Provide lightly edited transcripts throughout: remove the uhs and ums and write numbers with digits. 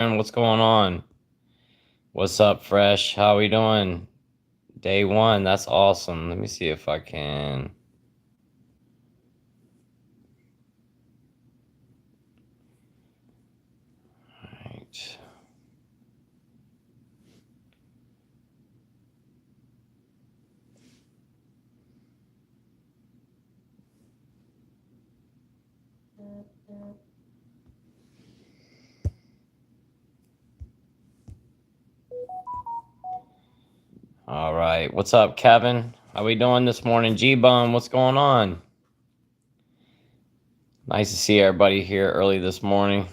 What's going on? What's up, Fresh? How we doing? Day one. That's awesome. Let me see if I can. Right. All right. What's up, Kevin? How we doing this morning? G-Bone, what's going on? Nice to see everybody here early this morning.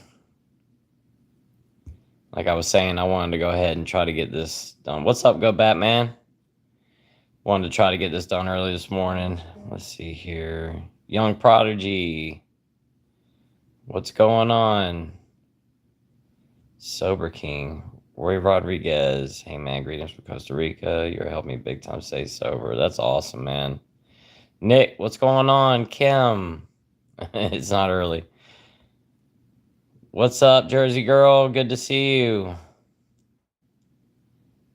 Like I was saying, I wanted to go ahead and try to get this done. What's up, Go Batman? Wanted to try to get this done early this morning. Let's see here. Young Prodigy. What's going on? Sober King. Roy Rodriguez. Hey, man, greetings from Costa Rica. You're helping me big time stay sober. That's awesome, man. Nick, what's going on? Kim. It's not early. What's up, Jersey girl? Good to see you.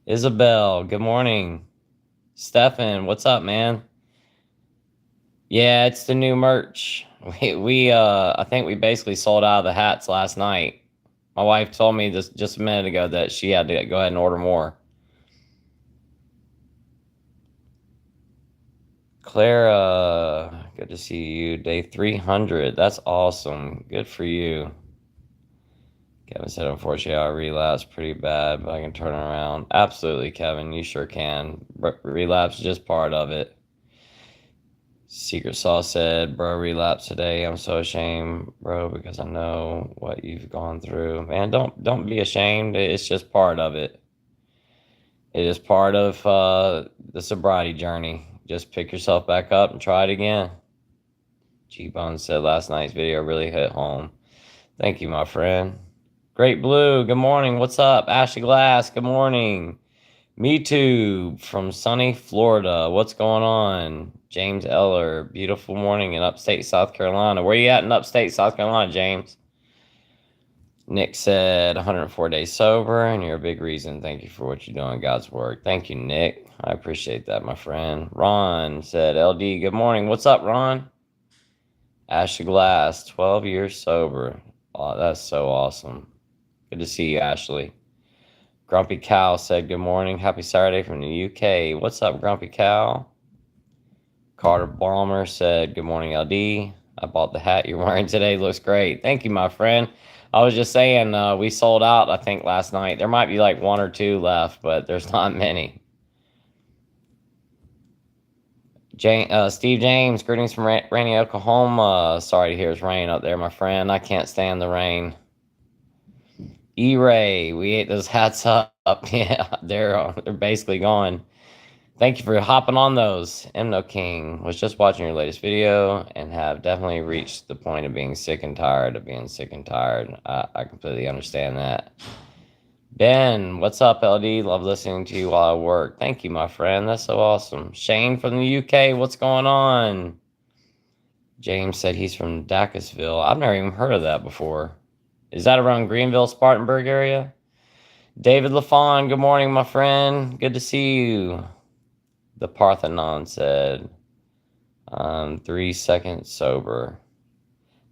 Isabel, good morning. Stefan, what's up, man? Yeah, it's the new merch. I think we basically sold out of the hats last night. My wife told me this just a minute ago that she had to go ahead and order more. Clara, good to see you. Day 300. That's awesome. Good for you. Kevin said, unfortunately, I relapsed pretty bad, but I can turn it around. Absolutely, Kevin. You sure can. Relapse is just part of it. Secret Sauce said, bro, relapse today. I'm so ashamed, bro, because I know what you've gone through. Man, don't be ashamed. It's just part of it. It is part of the sobriety journey. Just pick yourself back up and try it again. G-Bone said last night's video really hit home. Thank you, my friend. Great Blue, good morning. What's up? Ashley Glass, good morning. Me Too from sunny Florida. What's going on? James Eller, beautiful morning in upstate South Carolina. Where you at in upstate South Carolina, James? Nick said 104 days sober, and you're a big reason. Thank you for what you're doing, God's work. Thank you, Nick. I appreciate that, my friend. Ron said, LD, good morning. What's up, Ron? Ashley Glass, 12 years sober. Oh, that's so awesome. Good to see you, Ashley. Grumpy Cow said, good morning. Happy Saturday from the UK. What's up, Grumpy Cow? Carter Balmer said, good morning, LD. I bought the hat you're wearing today. Looks great. Thank you, my friend. I was just saying, we sold out, I think, last night. There might be like one or two left, but there's not many. Steve James, greetings from rainy Oklahoma. Sorry to hear it's rain up there, my friend. I can't stand the rain. E-Ray, we ate those hats up. Yeah, they're basically gone. Thank you for hopping on those. Mno King was just watching your latest video and have definitely reached the point of being sick and tired of being sick and tired. I completely understand that. Ben, what's up, LD? Love listening to you while I work. Thank you, my friend. That's so awesome. Shane from the UK, what's going on? James said he's from Dacusville. I've never even heard of that before. Is that around Greenville, Spartanburg area? David LaFawn, good morning, my friend. Good to see you. The Parthenon said, 3 seconds sober.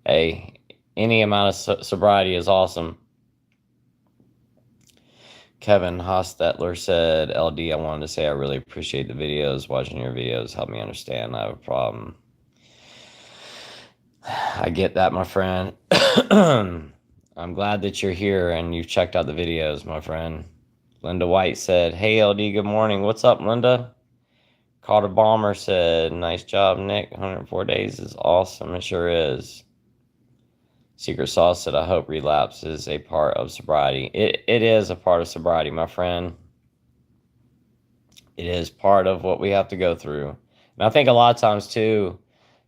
Hey, any amount of sobriety is awesome. Kevin Hostetler said, LD, I wanted to say I really appreciate the videos. Watching your videos help me understand I have a problem. I get that, my friend. I'm glad that you're here and you've checked out the videos, my friend. Linda White said, hey, LD, good morning. What's up, Linda? Carter Balmer said, nice job, Nick. 104 days is awesome. It sure is. Secret Sauce said, I hope relapse is a part of sobriety. It is a part of sobriety, my friend. It is part of what we have to go through. And I think a lot of times, too,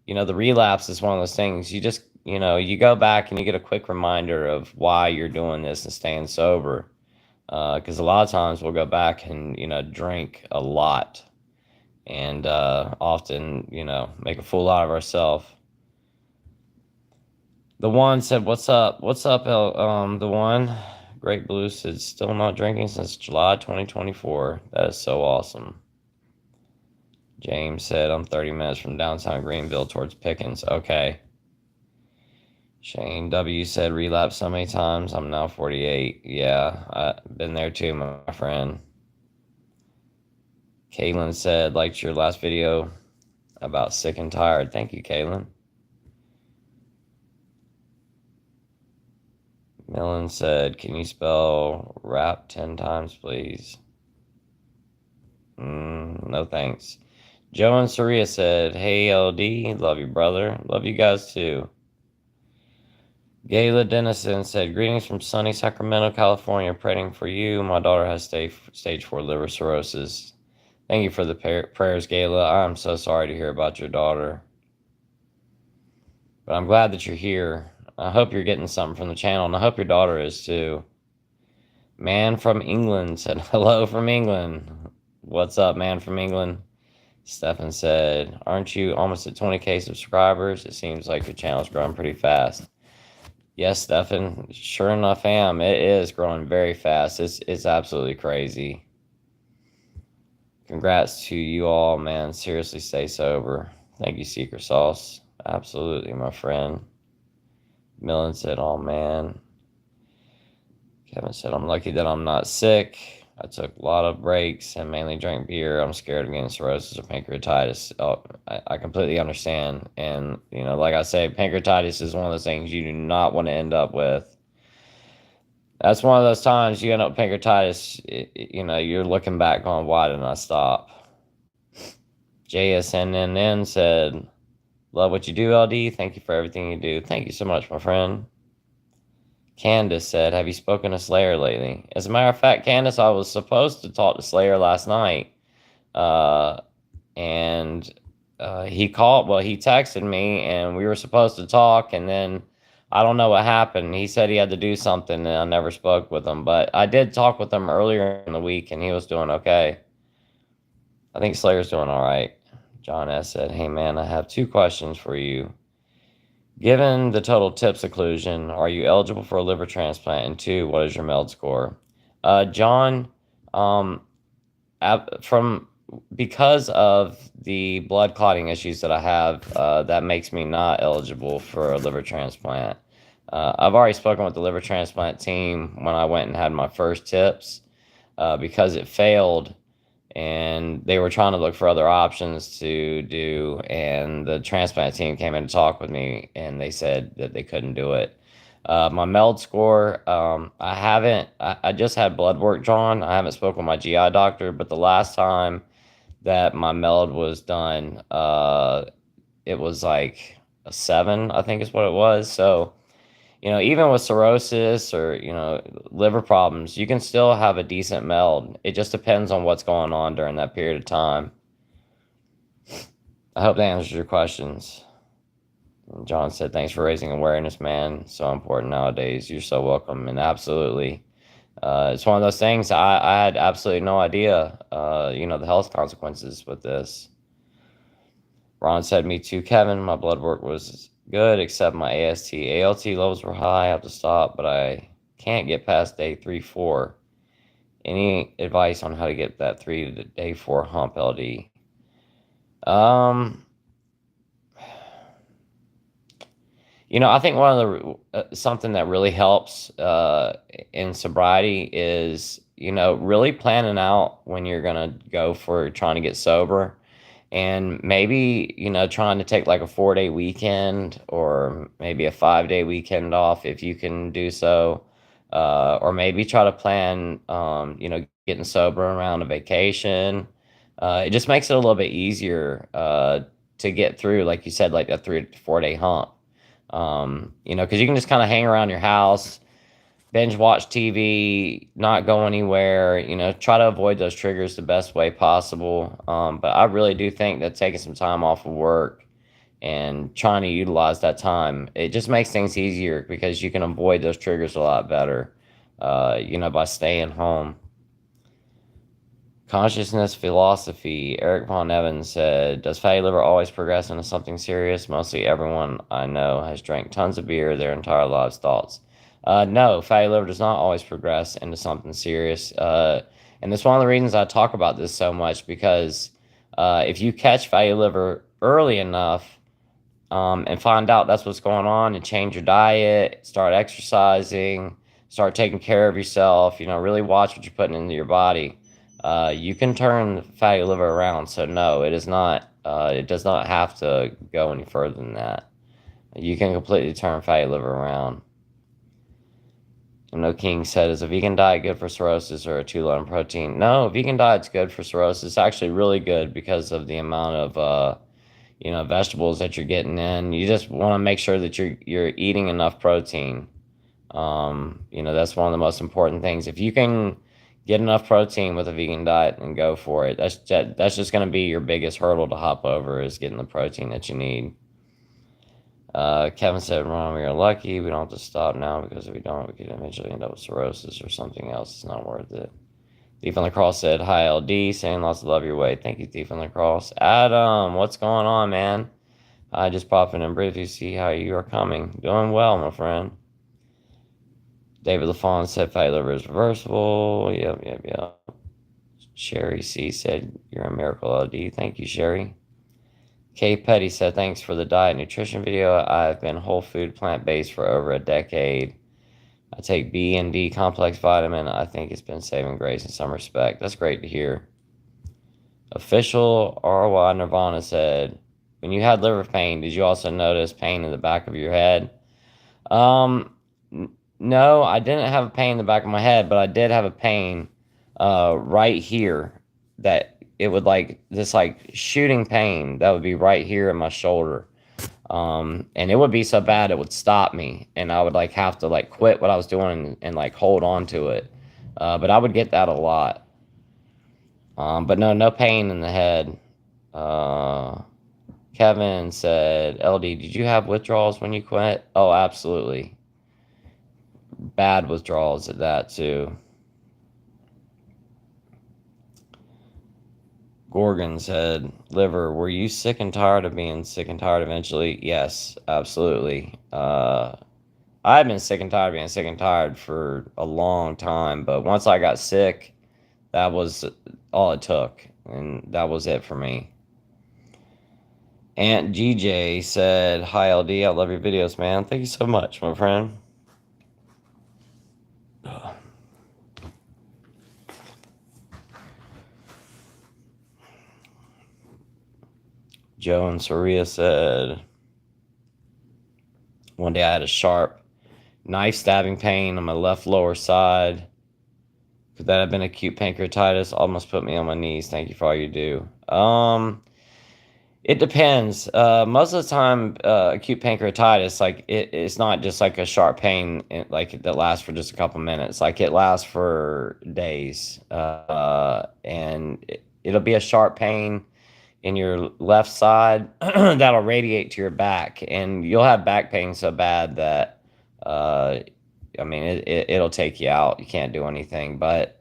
the relapse is one of those things. You just, you go back and you get a quick reminder of why you're doing this and staying sober. Because a lot of times we'll go back and, drink a lot. And often, make a fool out of ourselves. The one said, what's up? What's up, the one? Great Blue said, still not drinking since July 2024. That is so awesome. James said, I'm 30 minutes from downtown Greenville towards Pickens. Okay. Shane W said, relapse so many times. I'm now 48. Yeah, I've been there too, my friend. Kaylin said, liked your last video about sick and tired. Thank you, Kaylin. Millen said, can you spell rap 10 times, please? No thanks. Joe and Saria said, hey, LD, love you, brother. Love you guys, too. Gayla Dennison said, greetings from sunny Sacramento, California. Praying for you. My daughter has stage 4 liver cirrhosis. Thank you for the prayers, Gayla. I'm so sorry to hear about your daughter. But I'm glad that you're here. I hope you're getting something from the channel, and I hope your daughter is, too. Man from England said, hello from England. What's up, man from England? Stefan said, aren't you almost at 20K subscribers? It seems like your channel's growing pretty fast. Yes, Stefan, sure enough am. It is growing very fast. It's absolutely crazy. Congrats to you all, man. Seriously, stay sober. Thank you, Secret Sauce. Absolutely, my friend. Millen said, oh, man. Kevin said, I'm lucky that I'm not sick. I took a lot of breaks and mainly drank beer. I'm scared of getting cirrhosis or pancreatitis. Oh, I completely understand. And, you know, like I say, pancreatitis is one of those things you do not want to end up with. That's one of those times you end up with pancreatitis, you know, you're looking back going, why didn't I stop? JSNNN said, love what you do, LD. Thank you for everything you do. Thank you so much, my friend. Candace said, have you spoken to Slayer lately? As a matter of fact, Candace, I was supposed to talk to Slayer last night. And he called, well, he texted me, and we were supposed to talk, and then I don't know what happened. He said he had to do something, and I never spoke with him. But I did talk with him earlier in the week, and he was doing okay. I think Slayer's doing all right. John S. said, hey, man, I have 2 questions for you. Given the total TIPS occlusion, are you eligible for a liver transplant? And 2, what is your MELD score? John, because of the blood clotting issues that I have, that makes me not eligible for a liver transplant. I've already spoken with the liver transplant team when I went and had my first TIPS, because it failed. And they were trying to look for other options to do, and the transplant team came in to talk with me, and they said that they couldn't do it. My MELD score, I just had blood work drawn. I haven't spoken with my GI doctor, but the last time that my MELD was done, it was like a 7, I think is what it was. So, you know, even with cirrhosis or, you know, liver problems, you can still have a decent MELD. It just depends on what's going on during that period of time. I hope that answers your questions. And John said, thanks for raising awareness, man. So important nowadays. You're so welcome. And absolutely. It's one of those things I had absolutely no idea, you know, the health consequences with this. Ron said, me too, Kevin. My blood work was good, except my AST. ALT levels were high. I have to stop, but I can't get past day 3, 4. Any advice on how to get that 3 to day 4 hump LD? You know, I think one of the something that really helps in sobriety is, you know, really planning out when you're gonna go for trying to get sober. And maybe, you know, trying to take like a 4-day weekend or maybe a 5-day weekend off if you can do so. Or maybe try to plan, you know, getting sober around a vacation. It just makes it a little bit easier to get through, like you said, like a 3 to 4-day hump. You know, because you can just kind of hang around your house, binge watch TV, not go anywhere, you know, try to avoid those triggers the best way possible. But I really do think that taking some time off of work and trying to utilize that time, it just makes things easier because you can avoid those triggers a lot better, you know, by staying home. Consciousness philosophy. Eric Von Evans said, does fatty liver always progress into something serious? Mostly everyone I know has drank tons of beer their entire lives. Thoughts? No, fatty liver does not always progress into something serious. And that's one of the reasons I talk about this so much because if you catch fatty liver early enough and find out that's what's going on and change your diet, start exercising, start taking care of yourself, really watch what you're putting into your body, you can turn fatty liver around. So no, it is not. It does not have to go any further than that. You can completely turn fatty liver around. No King said, is a vegan diet good for cirrhosis or too low in protein? No, vegan diet's good for cirrhosis. It's actually really good because of the amount of vegetables that you're getting in. You just want to make sure that you're eating enough protein. That's one of the most important things. If you can get enough protein with a vegan diet, and go for it. That's just going to be your biggest hurdle to hop over, is getting the protein that you need. Kevin said, Ron, we are lucky. We don't have to stop now, because if we don't, we could eventually end up with cirrhosis or something else. It's not worth it. Thief on the Cross said, hi, LD, saying lots of love your way. Thank you, Thief on the Cross. Adam, what's going on, man? I just popped in and briefly see how you are coming. Doing well, my friend. David LaFawn said, fatty liver is reversible. Yep. Sherry C said, you're a miracle, LD. Thank you, Sherry. Kay Petty said, thanks for the diet nutrition video. I've been whole food plant-based for over a decade. I take B and D complex vitamin. I think it's been saving grace in some respect. That's great to hear. Official RY Nirvana said, when you had liver pain, did you also notice pain in the back of your head? No, I didn't have a pain in the back of my head, but I did have a pain right here, that it would this shooting pain that would be right here in my shoulder. And it would be so bad it would stop me, and I would have to quit what I was doing and hold on to it. But I would get that a lot. But no pain in the head. Kevin said, LD, did you have withdrawals when you quit? Oh, absolutely. Bad withdrawals at that too. Gorgon said, liver, were you sick and tired of being sick and tired eventually? Yes, absolutely. I've been sick and tired of being sick and tired for a long time, but once I got sick, that was all it took, and that was it for me. Aunt GJ said, hi LD, I love your videos, man. Thank you so much, my friend. Joe and Soria said, one day I had a sharp knife stabbing pain on my left lower side. Could that have been acute pancreatitis? Almost put me on my knees. Thank you for all you do. It depends. Most of the time, acute pancreatitis, it's not just a sharp pain, that lasts for just a couple minutes. It lasts for days. And it'll be a sharp pain in your left side that'll radiate to your back, and you'll have back pain so bad that it'll take you out. You can't do anything. But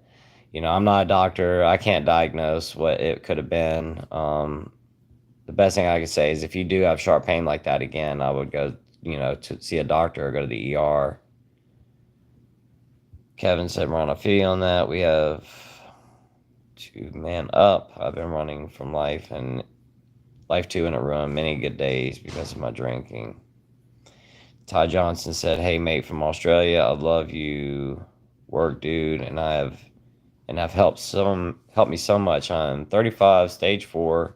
I'm not a doctor. I can't diagnose what it could have been. The best thing I could say is, if you do have sharp pain like that again, I would go to see a doctor or go to the ER. Kevin said, we're on a fee on that. We have to man up. I've been running from life 2, and it ruined many good days because of my drinking. Ty Johnson said, hey mate from Australia, I love you work, dude, and have helped me so much. I'm 35, stage 4,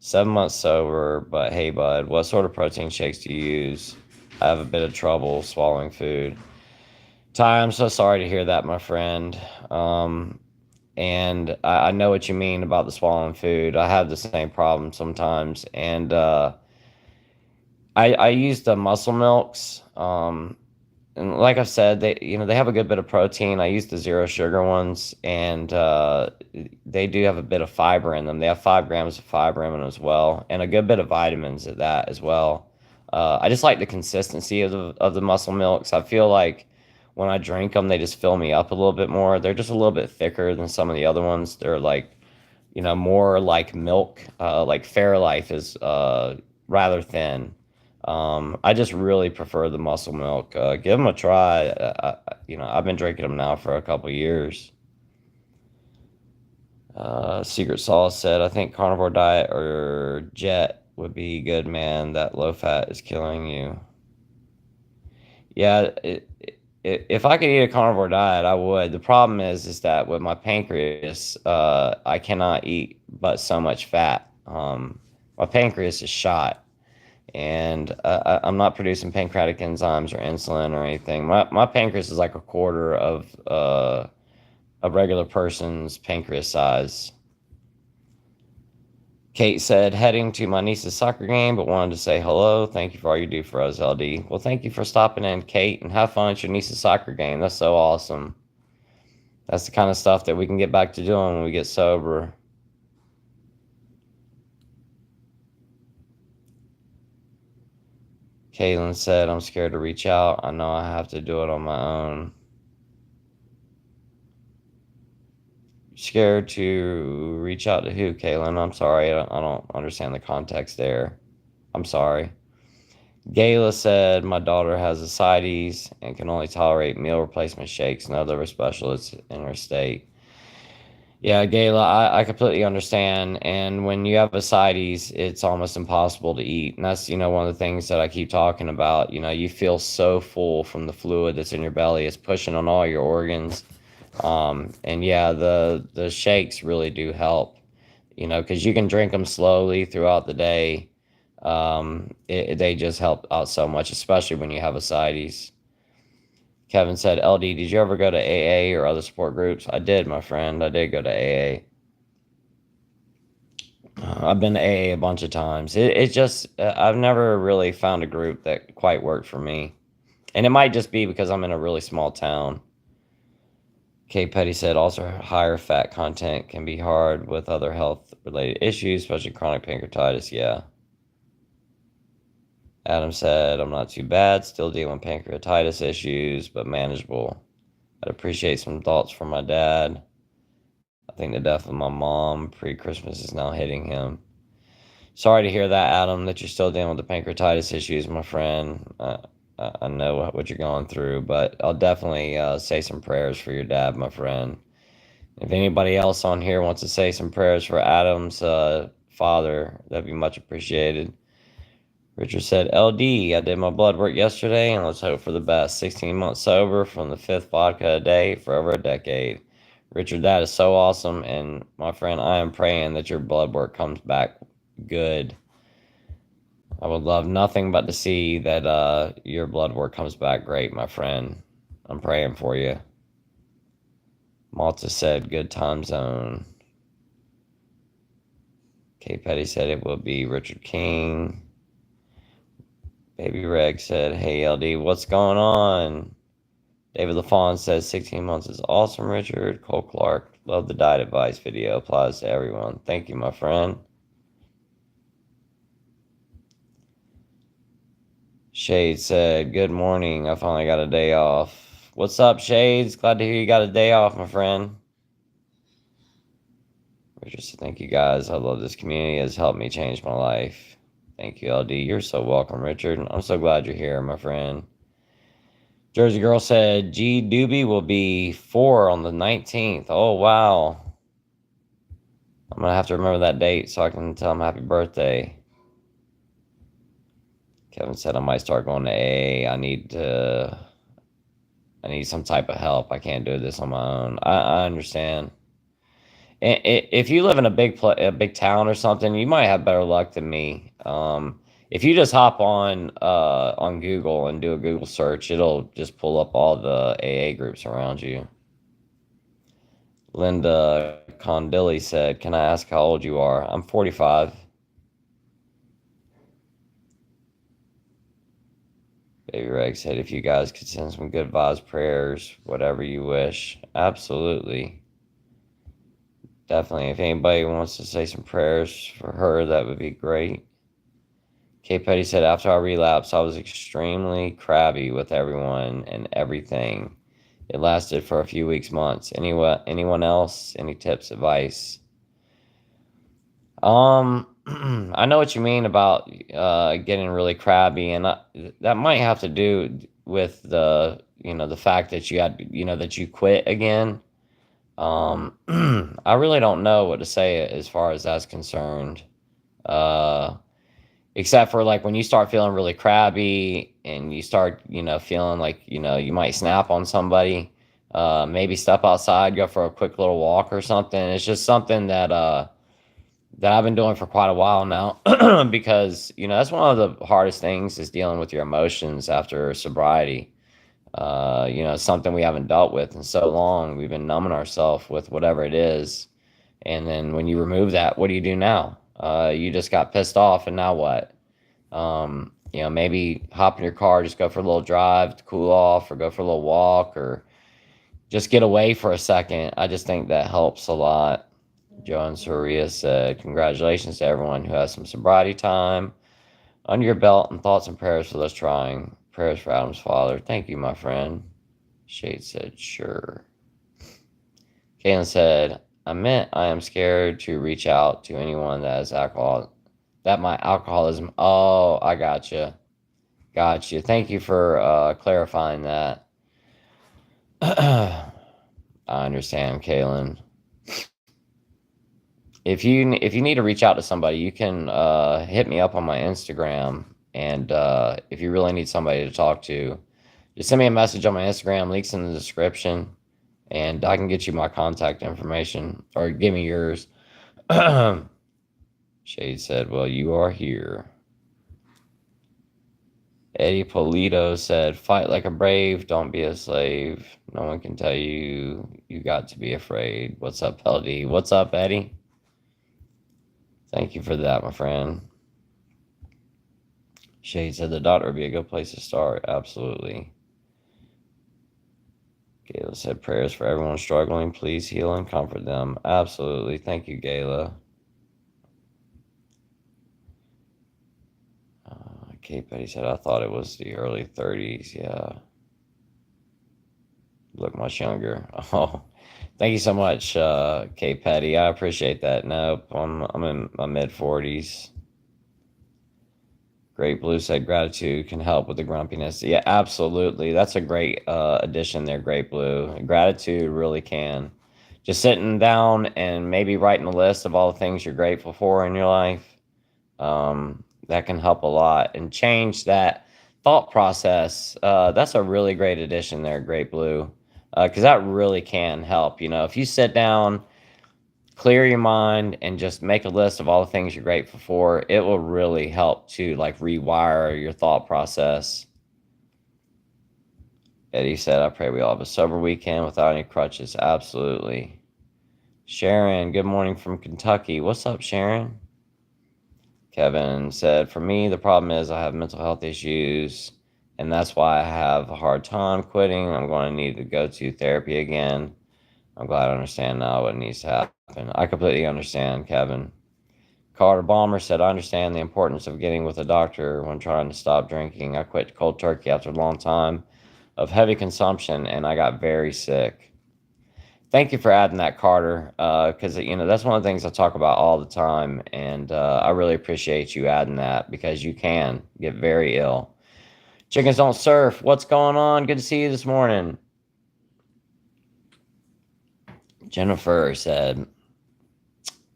7 months sober, but hey bud, what sort of protein shakes do you use? I have a bit of trouble swallowing food. Ty, I'm so sorry to hear that, my friend. And I know what you mean about the swallowing food. I have the same problem sometimes. And I use the muscle milks. And like I said, they have a good bit of protein. I use the zero sugar ones, and they do have a bit of fiber in them. They have 5 grams of fiber in them as well, and a good bit of vitamins at that as well. I just like the consistency of the muscle milks. I feel like when I drink them, they just fill me up a little bit more. They're just a little bit thicker than some of the other ones. They're more like milk. Like Fairlife is rather thin. I just really prefer the muscle milk. Give them a try. I've been drinking them now for a couple years. Secret Sauce said, I think carnivore diet or jet would be good, man. That low fat is killing you. Yeah, if I could eat a carnivore diet, I would. The problem is that with my pancreas, I cannot eat but so much fat. My pancreas is shot, and I'm not producing pancreatic enzymes or insulin or anything. My pancreas is like a quarter of a regular person's pancreas size. Kate said, heading to my niece's soccer game, but wanted to say hello. Thank you for all you do for us, LD. Well, thank you for stopping in, Kate, and have fun at your niece's soccer game. That's so awesome. That's the kind of stuff that we can get back to doing when we get sober. Caitlin said, I'm scared to reach out. I know I have to do it on my own. Scared to reach out to who, Caitlin? I'm sorry. I don't understand the context there. I'm sorry. Gayla said, my daughter has ascites and can only tolerate meal replacement shakes and other specialists in her state. Yeah, Gayla, I completely understand. And when you have ascites, it's almost impossible to eat. And that's, one of the things that I keep talking about. You feel so full from the fluid that's in your belly. It's pushing on all your organs. And yeah, the shakes really do help, because you can drink them slowly throughout the day. They just help out so much, especially when you have ascites. Kevin said, LD, did you ever go to AA or other support groups? I did, my friend. I did go to AA. I've been to AA a bunch of times. It's just, I've never really found a group that quite worked for me. And it might just be because I'm in a really small town. Kay Petty said, also higher fat content can be hard with other health related issues, especially chronic pancreatitis. Yeah. Adam said, I'm not too bad, still dealing with pancreatitis issues, but manageable. I'd appreciate some thoughts from my dad. I think the death of my mom pre-Christmas is now hitting him. Sorry to hear that, Adam, that you're still dealing with the pancreatitis issues, my friend. I know what you're going through, but I'll definitely say some prayers for your dad, my friend. If anybody else on here wants to say some prayers for Adam's father, that'd be much appreciated. Richard said, LD, I did my blood work yesterday, and let's hope for the best. 16 months sober from the fifth vodka a day for over a decade. Richard, that is so awesome, and my friend, I am praying that your blood work comes back good. I would love nothing but to see that your blood work comes back great, my friend. I'm praying for you. Malta said, good time zone. K. Petty said it will be Richard King. Baby Reg said, hey, LD, what's going on? David LaFawn says, 16 months is awesome, Richard. Cole Clark, love the diet advice video. Applies to everyone. Thank you, my friend. Shades said, good morning. I finally got a day off. What's up, Shades? Glad to hear you got a day off, my friend. Richard said, thank you, guys. I love this community. It has helped me change my life. Thank you, LD. You're so welcome, Richard. I'm so glad you're here, my friend. Jersey Girl said, G Doobie will be 4 on the 19th. Oh, wow. I'm going to have to remember that date so I can tell him happy birthday. Kevin said, I might start going to AA. I need some type of help. I can't do this on my own. I understand. If you live in a big town or something, you might have better luck than me. If you just hop on Google and do a Google search, it'll just pull up all the AA groups around you. Linda Condilli said, can I ask how old you are? I'm 45. Baby Reg said, if you guys could send some good vibes, prayers, whatever you wish. Absolutely. Definitely. If anybody wants to say some prayers for her, that would be great. K. Petty said, after I relapsed, I was extremely crabby with everyone and everything. It lasted for a few weeks, months. Anyone else? Any tips, advice? I know what you mean about getting really crabby, and that might have to do with the fact that that you quit again. I really don't know what to say as far as that's concerned. Uh, Except for like when you start feeling really crabby and you start, feeling like, you might snap on somebody, maybe step outside, go for a quick little walk or something. It's just something that I've been doing for quite a while now because, that's one of the hardest things is dealing with your emotions after sobriety. It's something we haven't dealt with in so long. We've been numbing ourselves with whatever it is. And then when you remove that, what do you do now? You just got pissed off, and now what? Maybe hop in your car, just go for a little drive to cool off, or go for a little walk, or just get away for a second. I just think that helps a lot. Joan Soria said, congratulations to everyone who has some sobriety time under your belt, and thoughts and prayers for those trying. Prayers for Adam's father. Thank you, my friend. Shade said, sure. Caitlin said, I am scared to reach out to anyone that has alcohol, that my alcoholism. Oh, I gotcha. Gotcha. Thank you for clarifying that. I understand, Kaylin. If you need to reach out to somebody, you can hit me up on my Instagram, and if you really need somebody to talk to, just send me a message on my Instagram. Links in the description, and I can get you my contact information, or give me yours. Shade said, "Well, you are here." Eddie Polito said, "Fight like a brave, don't be a slave. No one can tell you you got to be afraid." What's up, LD? What's up, Eddie? Thank you for that, my friend. Shade said the doctor would be a good place to start. Absolutely. Gayla said prayers for everyone struggling. Please heal and comfort them. Absolutely. Thank you, Gayla. Kate Petty said, I thought it was the early 30s. Yeah. Look much younger. Oh, thank you so much, Kate Petty. I appreciate that. Nope, I'm in my mid 40s. Great Blue said gratitude can help with the grumpiness. Yeah, absolutely. That's a great addition there, Great Blue. Gratitude really can. Just sitting down and maybe writing a list of all the things you're grateful for in your life. That can help a lot and change that thought process. That's a really great addition there, Great Blue, because that really can help. If you sit down, clear your mind, and just make a list of all the things you're grateful for, it will really help to like rewire your thought process. Eddie said, I pray we all have a sober weekend without any crutches. Absolutely. Sharon, good morning from Kentucky. What's up, Sharon? Kevin said, for me, the problem is I have mental health issues, and that's why I have a hard time quitting. I'm going to need to go to therapy again. I'm glad I understand now what needs to happen. I completely understand, Kevin. Carter Balmer said, I understand the importance of getting with a doctor when trying to stop drinking. I quit cold turkey after a long time of heavy consumption, and I got very sick. Thank you for adding that, Carter, because that's one of the things I talk about all the time, and I really appreciate you adding that because you can get very ill. Chickens don't surf. What's going on? Good to see you this morning. Jennifer said,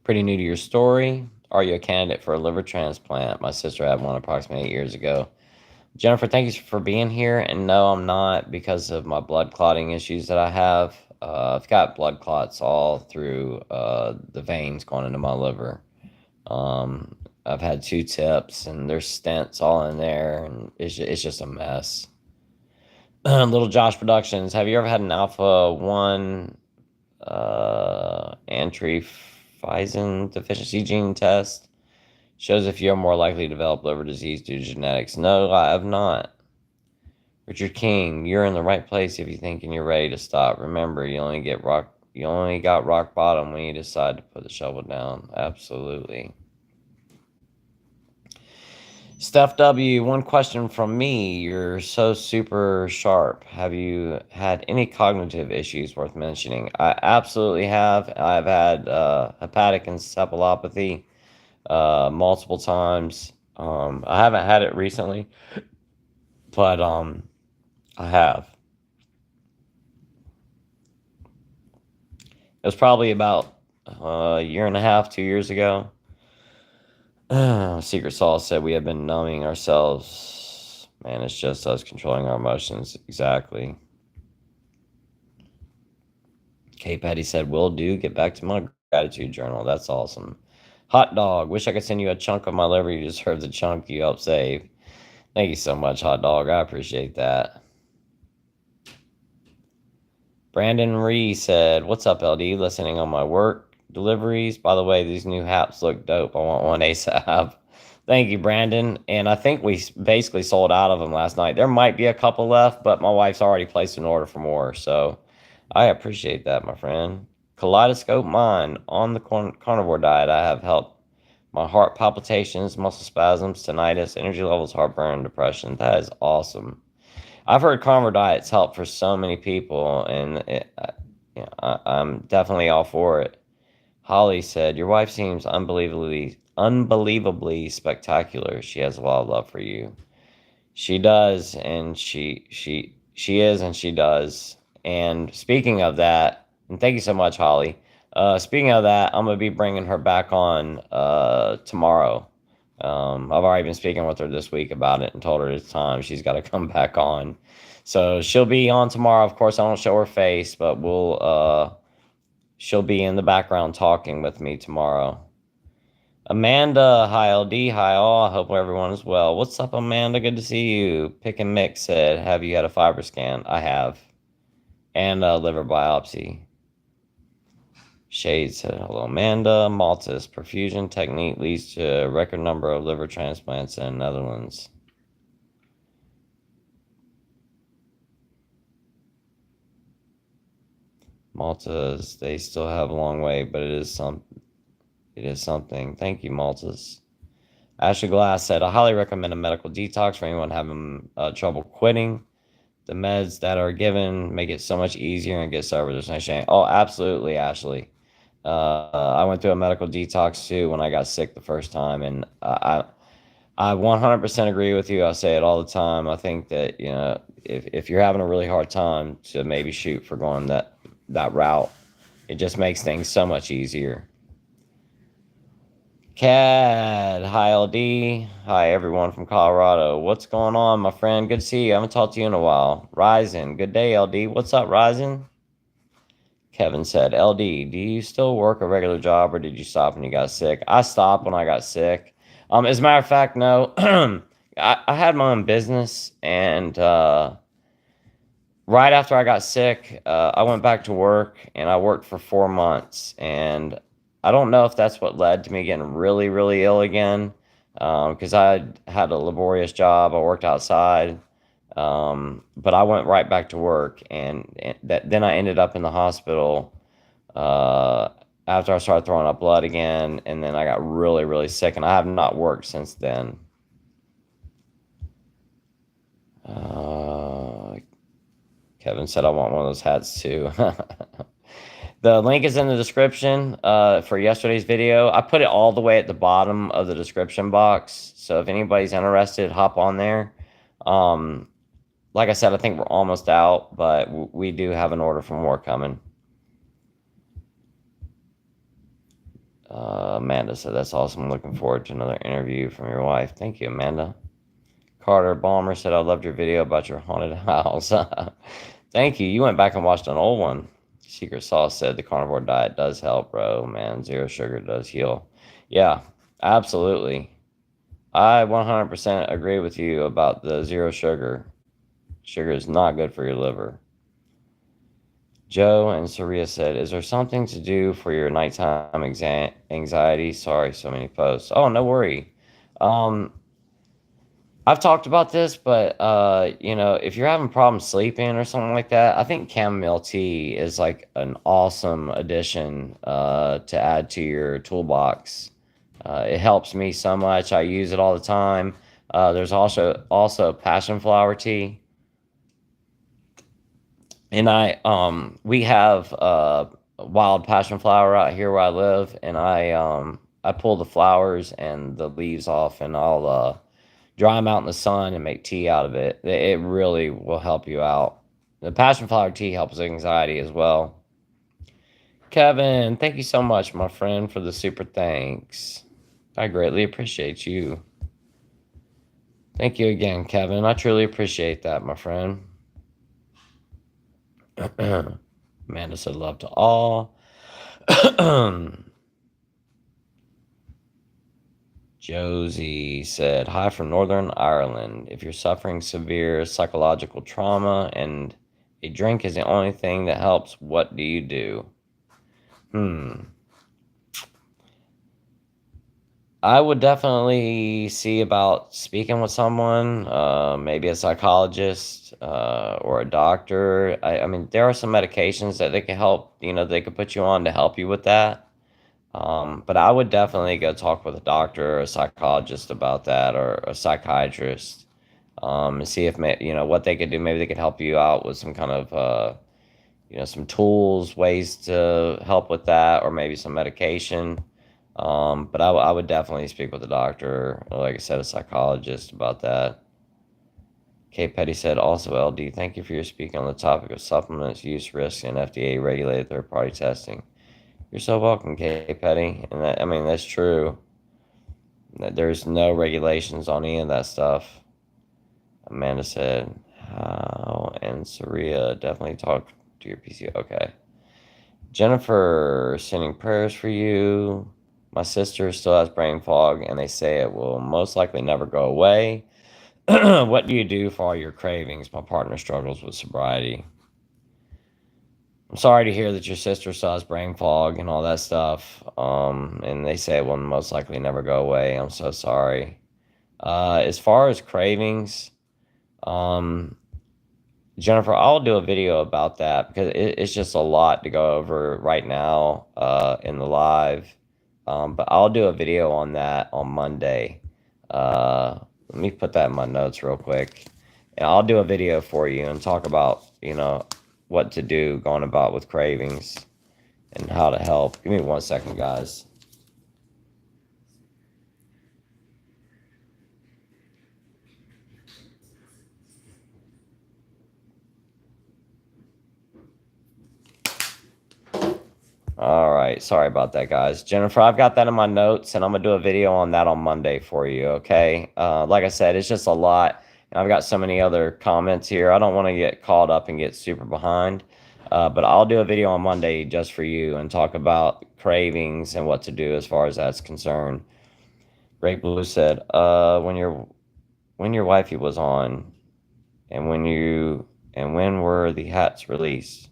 pretty new to your story. Are you a candidate for a liver transplant? My sister had one approximately 8 years ago. Jennifer, thank you for being here. And no, I'm not, because of my blood clotting issues that I have. I've got blood clots all through the veins going into my liver. I've had 2 tips, and there's stents all in there, and it's just a mess. Little Josh Productions, have you ever had an alpha 1 antiphysin deficiency gene test? Shows if you're more likely to develop liver disease due to genetics. No, I have not. Richard King, you're in the right place if you're thinking you're ready to stop. Remember, you only got rock bottom when you decide to put the shovel down. Absolutely. Steph W, one question from me. You're so super sharp. Have you had any cognitive issues worth mentioning? I absolutely have. I've had hepatic encephalopathy. multiple times. I haven't had it recently, but I have. It was probably about a year and a half, 2 years ago. Secret Sauce said we have been numbing ourselves. Man, it's just us controlling our emotions. Exactly. K Patty said, will do. Get back to my gratitude journal. That's awesome. Hot dog. Wish I could send you a chunk of my liver. You deserve the chunk you helped save. Thank you so much, Hot Dog. I appreciate that. Brandon Ree said, what's up, LD? Listening on my work deliveries. By the way, these new hats look dope. I want one ASAP. Thank you, Brandon. And I think we basically sold out of them last night. There might be a couple left, but my wife's already placed an order for more. So I appreciate that, my friend. Kaleidoscope Mind. On the carnivore diet, I have helped my heart palpitations, muscle spasms, tinnitus, energy levels, heartburn, depression. That is awesome. I've heard carnivore diets help for so many people, and I'm definitely all for it. Holly said, "Your wife seems unbelievably spectacular. She has a lot of love for you. She does, and she is, and she does. And speaking of that, and thank you so much, Holly. Speaking of that, I'm gonna be bringing her back on tomorrow. I've already been speaking with her this week about it and told her it's time. She's got to come back on. So she'll be on tomorrow. Of course, I don't show her face, but she'll be in the background talking with me tomorrow. Amanda, hi LD, hi all. I hope everyone is well. What's up, Amanda? Good to see you. Pick and Mix said, have you had a fiber scan? I have. And a liver biopsy. Shade said, hello, Amanda. Malta's perfusion technique leads to a record number of liver transplants in the Netherlands. Malta's, they still have a long way, but it is something. Thank you, Malta's. Ashley Glass said, I highly recommend a medical detox for anyone having trouble quitting. The meds that are given make it so much easier and get sober. There's no shame. Oh, absolutely, Ashley. I went through a medical detox too when I got sick the first time, and I 100% agree with you. I say it all the time. I think that if you're having a really hard time, to maybe shoot for going that route. It just makes things so much easier. Cad, hi LD, hi everyone from Colorado. What's going on, my friend? Good to see you. I haven't talked to you in a while. Ryzen, good day, LD. What's up, Ryzen? Kevin said, LD, do you still work a regular job or did you stop when you got sick? I stopped when I got sick. As a matter of fact, no. I had my own business, and right after I got sick, I went back to work and I worked for 4 months. And I don't know if that's what led to me getting really, really ill again. Because I had a laborious job. I worked outside. But I went right back to work, and then I ended up in the hospital after I started throwing up blood again. And then I got really, really sick, and I have not worked since then. Kevin said, I want one of those hats too. The link is in the description for yesterday's video. I put it all the way at the bottom of the description box. So if anybody's interested, hop on there. Like I said, I think we're almost out, but we do have an order for more coming. Amanda said, that's awesome. Looking forward to another interview from your wife. Thank you, Amanda. Carter Balmer said, I loved your video about your haunted house. Thank you. You went back and watched an old one. Secret Sauce said, the carnivore diet does help, bro. Man, zero sugar does heal. Yeah, absolutely. I 100% agree with you about the zero sugar. Sugar is not good for your liver. Joe and Saria said, is there something to do for your nighttime anxiety? Sorry, so many posts. Oh, no worry. I've talked about this, but if you're having problems sleeping or something like that, I think chamomile tea is like an awesome addition to add to your toolbox. It helps me so much. I use it all the time. There's also passion flower tea. And we have wild passion flower out here where I live, and I I pull the flowers and the leaves off, and I'll dry them out in the sun and make tea out of it. It really will help you out. The passion flower tea helps anxiety as well. Kevin, thank you so much, my friend, for the super thanks. I greatly appreciate you. Thank you again, Kevin. I truly appreciate that, my friend. Amanda said love to all. Josie said, hi from Northern Ireland. If you're suffering severe psychological trauma and a drink is the only thing that helps, what do you do? I would definitely see about speaking with someone, maybe a psychologist or a doctor. I mean, there are some medications that they can help, they could put you on to help you with that. But I would definitely go talk with a doctor or a psychologist about that, or a psychiatrist, and see if, what they could do. Maybe they could help you out with some kind of, some tools, ways to help with that, or maybe some medication. But I would definitely speak with a doctor, or like I said, a psychologist about that. Kate Petty said, also, LD, thank you for your speaking on the topic of supplements, use risks, and FDA regulated third-party testing. You're so welcome, Kate Petty. And that's true. There's no regulations on any of that stuff. Amanda said, how? And Saria, definitely talk to your PC. Okay. Jennifer, sending prayers for you. My sister still has brain fog, and they say it will most likely never go away. What do you do for all your cravings? My partner struggles with sobriety. I'm sorry to hear that your sister still has brain fog and all that stuff. And they say it will most likely never go away. I'm so sorry. As far as cravings, Jennifer, I'll do a video about that, because it's just a lot to go over right now in the live. But I'll do a video on that on Monday. Let me put that in my notes real quick. And I'll do a video for you and talk about, what to do going about with cravings and how to help. Give me 1 second, guys. All right, sorry about that, guys. Jennifer, I've got that in my notes, and I'm gonna do a video on that on Monday for you, okay? Like I said, it's just a lot, and I've got so many other comments here. I don't want to get caught up and get super behind, but I'll do a video on Monday just for you and talk about cravings and what to do as far as that's concerned. Great Blue said, when your wifey was on, and when were the hats released?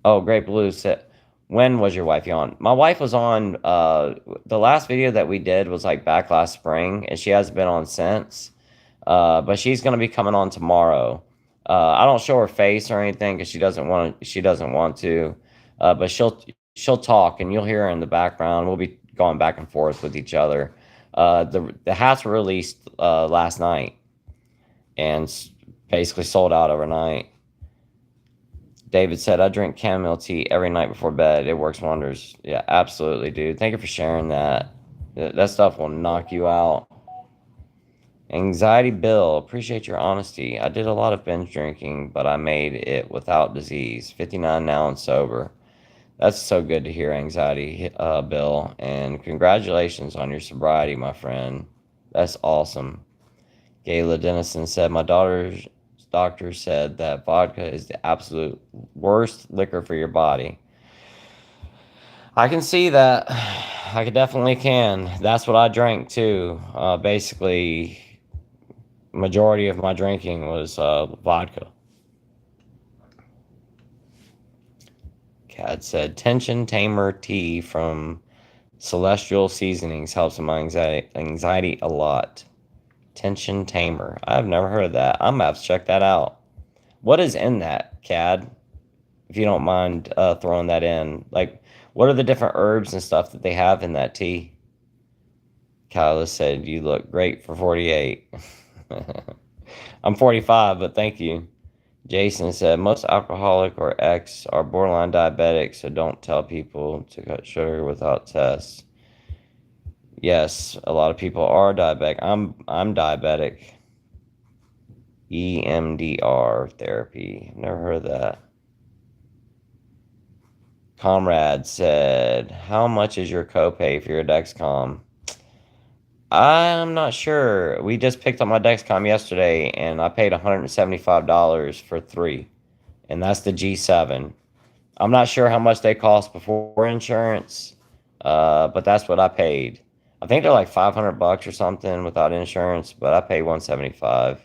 Oh, Great Blue said, when was your wifey on? My wife was on, the last video that we did was like back last spring, and she hasn't been on since. But she's gonna be coming on tomorrow. I don't show her face or anything because she doesn't want to. But she'll talk, and you'll hear her in the background. We'll be going back and forth with each other. The hats were released last night, and basically sold out overnight. David said, I drink chamomile tea every night before bed. It works wonders. Yeah, absolutely, dude. Thank you for sharing that. That stuff will knock you out. Anxiety Bill, appreciate your honesty. I did a lot of binge drinking, but I made it without disease. 59 now and sober. That's so good to hear, Anxiety Bill. And congratulations on your sobriety, my friend. That's awesome. Gayla Dennison said, my daughter's doctor said that vodka is the absolute worst liquor for your body. I can see that. I definitely can. That's what I drank too. Basically, majority of my drinking was vodka. Kat said, tension tamer tea from Celestial Seasonings helps with my anxiety a lot. Tension tamer. I've never heard of that. I'm gonna have to check that out. What is in that, Cad? If you don't mind throwing that in. Like, what are the different herbs and stuff that they have in that tea? Kyla said, you look great for 48. I'm 45, but thank you. Jason said most alcoholic or ex are borderline diabetic, so don't tell people to cut sugar without tests. Yes, a lot of people are diabetic. I'm diabetic. EMDR therapy. Never heard of that. Comrade said, "How much is your copay for your Dexcom?" I'm not sure. We just picked up my Dexcom yesterday, and I paid $175 for three, and that's the G7. I'm not sure how much they cost before insurance, but that's what I paid. I think they're like $500 or something without insurance, but I paid 175.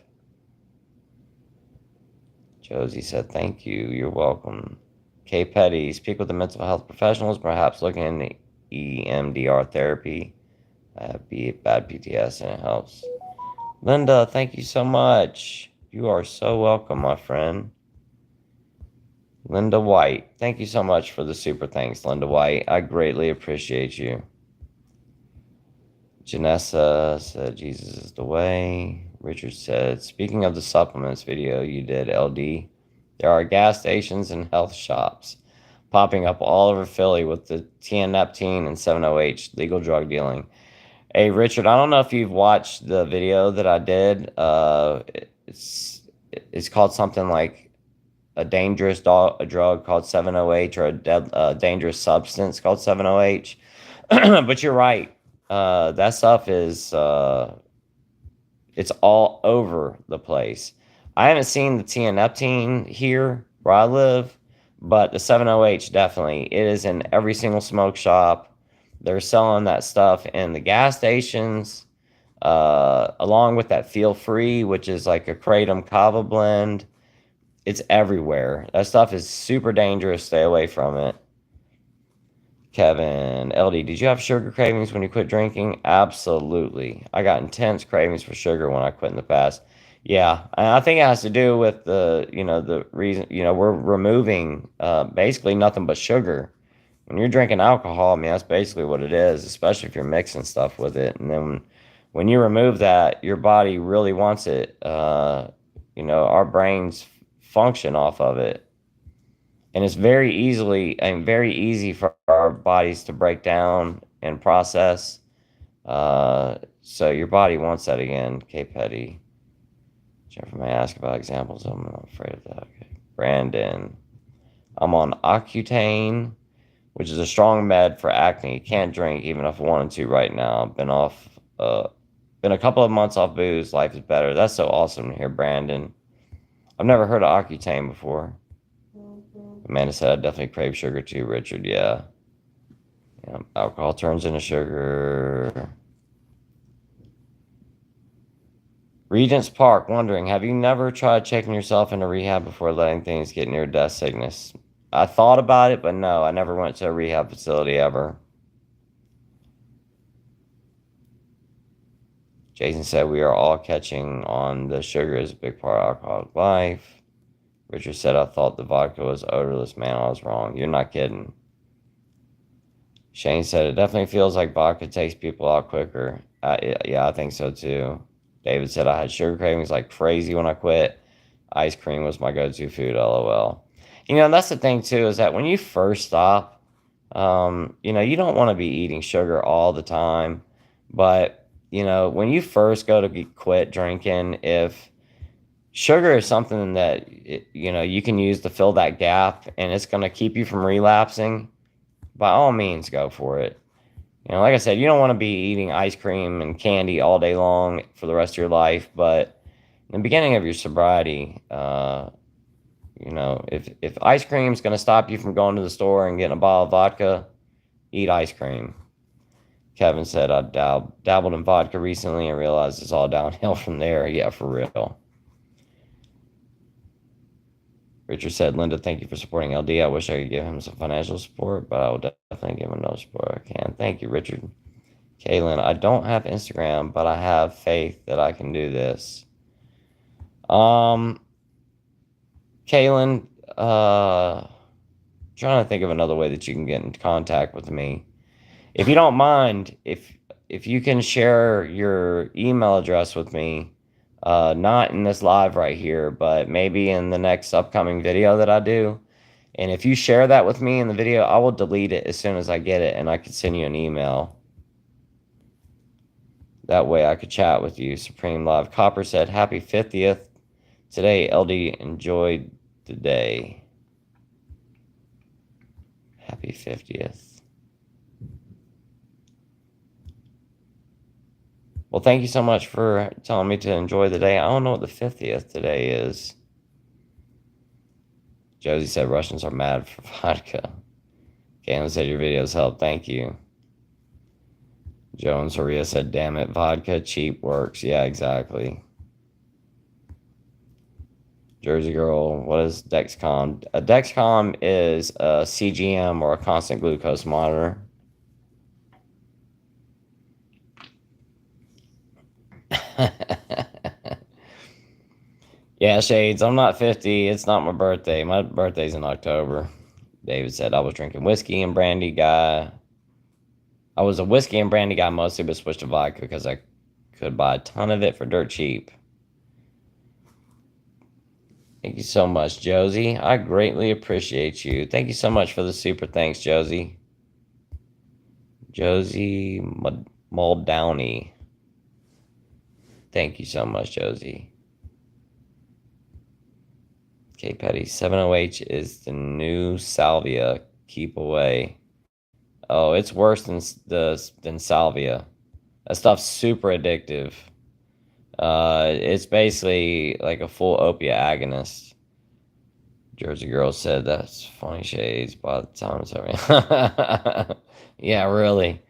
Josie said, "Thank you. You're welcome." K. Petty, speak with the mental health professionals, perhaps looking into EMDR therapy. Be bad PTS and it helps. Linda, thank you so much. You are so welcome, my friend. Linda White, thank you so much for the super thanks, Linda White. I greatly appreciate you. Janessa said, Jesus is the way. Richard said, speaking of the supplements video you did, LD, there are gas stations and health shops popping up all over Philly with the tianeptine and 7-OH legal drug dealing. Hey, Richard, I don't know if you've watched the video that I did. It's called something like a dangerous a drug called 7-OH or a dangerous substance called 7-OH. But you're right. That stuff is it's all over the place. I haven't seen the tianeptine here where I live, but the 7-OH definitely. It is in every single smoke shop. They're selling that stuff in the gas stations, along with that Feel Free, which is like a kratom kava blend. It's everywhere. That stuff is super dangerous. Stay away from it. Kevin, LD, did you have sugar cravings when you quit drinking? Absolutely. I got intense cravings for sugar when I quit in the past. Yeah, I think it has to do with the reason, we're removing basically nothing but sugar. When you're drinking alcohol, I mean, that's basically what it is, especially if you're mixing stuff with it. And then when you remove that, your body really wants it. Our brains function off of it. And it's very easy for our bodies to break down and process. So your body wants that again. K. Petty. Jennifer may ask about examples. I'm not afraid of that. Okay. Brandon. I'm on Accutane, which is a strong med for acne. Can't drink even if I wanted to right now. Been a couple of months off booze. Life is better. That's so awesome to hear, Brandon. I've never heard of Accutane before. Amanda said, I definitely crave sugar too, Richard. Yeah. Alcohol turns into sugar. Regents Park, wondering, have you never tried checking yourself into rehab before letting things get near death sickness? I thought about it, but no, I never went to a rehab facility ever. Jason said, we are all catching on the sugar is a big part of alcoholic life. Richard said, I thought the vodka was odorless. Man, I was wrong. You're not kidding. Shane said, it definitely feels like vodka takes people out quicker. Yeah, I think so too. David said, I had sugar cravings like crazy when I quit. Ice cream was my go-to food, LOL. That's the thing too, is that when you first stop, you don't want to be eating sugar all the time. But, when you first go to quit drinking, if sugar is something that, you can use to fill that gap and it's going to keep you from relapsing, by all means, go for it. Like I said, you don't want to be eating ice cream and candy all day long for the rest of your life. But in the beginning of your sobriety, if ice cream is going to stop you from going to the store and getting a bottle of vodka, eat ice cream. Kevin said, I dabbled in vodka recently and realized it's all downhill from there. Yeah, for real. Richard said, Linda, thank you for supporting LD. I wish I could give him some financial support, but I will definitely give him no support I can. Thank you, Richard. Kaylin, I don't have Instagram, but I have faith that I can do this. Kaylin, trying to think of another way that you can get in contact with me. If you don't mind, if you can share your email address with me, Not in this live right here, but maybe in the next upcoming video that I do. And if you share that with me in the video, I will delete it as soon as I get it, and I can send you an email. That way I could chat with you. Supreme Live Copper said, Happy 50th. Today, LD enjoyed the day. Happy 50th. Well, thank you so much for telling me to enjoy the day. I don't know what the 50th today is. Josie said Russians are mad for vodka. Galen said your videos help. Thank you. Joe and Soria said, damn it, vodka cheap works. Yeah, exactly. Jersey Girl, what is Dexcom? A Dexcom is a CGM, or a constant glucose monitor. Yeah, Shades, I'm not 50. It's not my birthday. My birthday's in October. David said I was drinking whiskey and brandy guy. I was a whiskey and brandy guy mostly, but switched to vodka because I could buy a ton of it for dirt cheap. Thank you so much, Josie. I greatly appreciate you. Thank you so much for the super thanks, Josie. Josie Muldowney. Thank you so much, Josie. Okay, Petty. 70H is the new salvia. Keep away. Oh, it's worse than salvia. That stuff's super addictive. It's basically like a full opiate agonist. Jersey Girl said that's funny, Shades. By the time it's over. Yeah, really.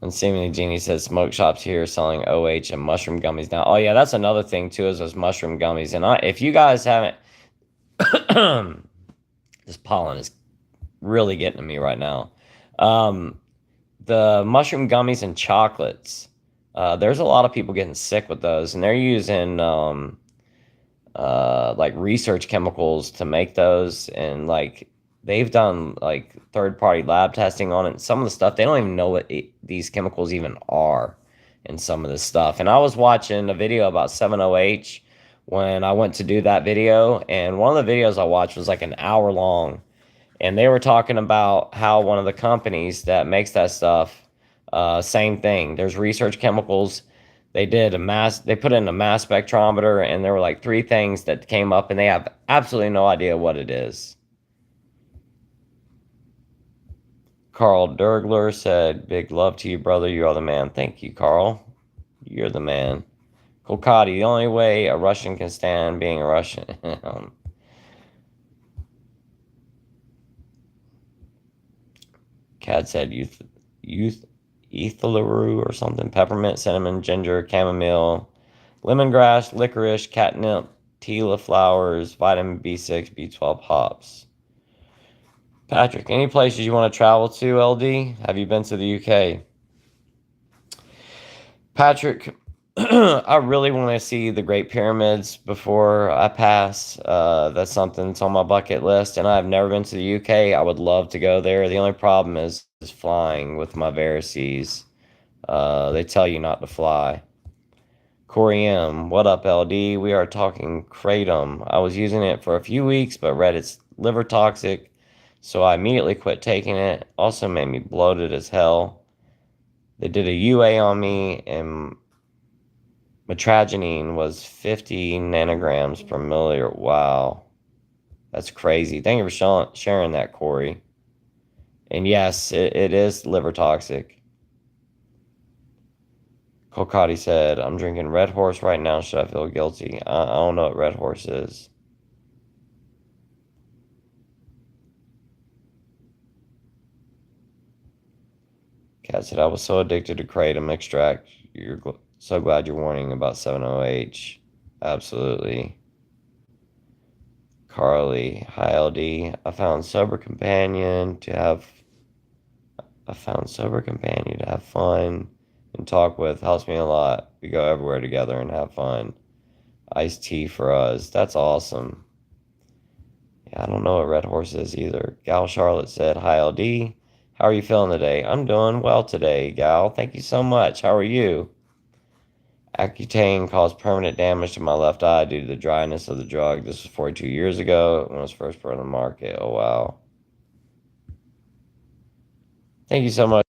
And seemingly Jeannie says smoke shops here selling OH and mushroom gummies now. Oh yeah, that's another thing too, is those mushroom gummies. And if you guys haven't, this pollen is really getting to me right now. The mushroom gummies and chocolates. There's a lot of people getting sick with those, and they're using like research chemicals to make those, and like they've done like third-party lab testing on it. And some of the stuff, they don't even know what these chemicals even are in some of this stuff. And I was watching a video about 70H when I went to do that video, and one of the videos I watched was like an hour long, and they were talking about how one of the companies that makes that stuff, same thing. There's research chemicals. They put in a mass spectrometer, and there were like 3 things that came up, and they have absolutely no idea what it is. Carl Dergler said, big love to you, brother. You are the man. Thank you, Carl. You're the man. Kolkati, the only way a Russian can stand being a Russian. Cat said youth ethylaru or something. Peppermint, cinnamon, ginger, chamomile, lemongrass, licorice, catnip, tila flowers, vitamin B6, B12 hops. Patrick, any places you want to travel to, LD? Have you been to the UK? Patrick, I really want to see the Great Pyramids before I pass. That's something that's on my bucket list, and I've never been to the UK. I would love to go there. The only problem is flying with my varices. They tell you not to fly. Corey M, what up, LD? We are talking kratom. I was using it for a few weeks, but read it's liver toxic, so I immediately quit taking it. Also made me bloated as hell. They did a UA on me, and metragenine was 50 nanograms per milliliter. Wow. That's crazy. Thank you for sharing that, Corey. And yes, it is liver toxic. Kokati said, I'm drinking Red Horse right now. Should I feel guilty? I don't know what Red Horse is. Kat said, I was so addicted to kratom extract. You're so glad you're warning about 70H. Absolutely. Carly, hi LD. I found sober companion to have fun and talk with. Helps me a lot. We go everywhere together and have fun. Iced tea for us. That's awesome. Yeah, I don't know what Red Horse is either. Gal Charlotte said, hi LD. How are you feeling today? I'm doing well today, Gal. Thank you so much. How are you? Accutane caused permanent damage to my left eye due to the dryness of the drug. This was 42 years ago when it was first put on the market. Oh, wow. Thank you so much.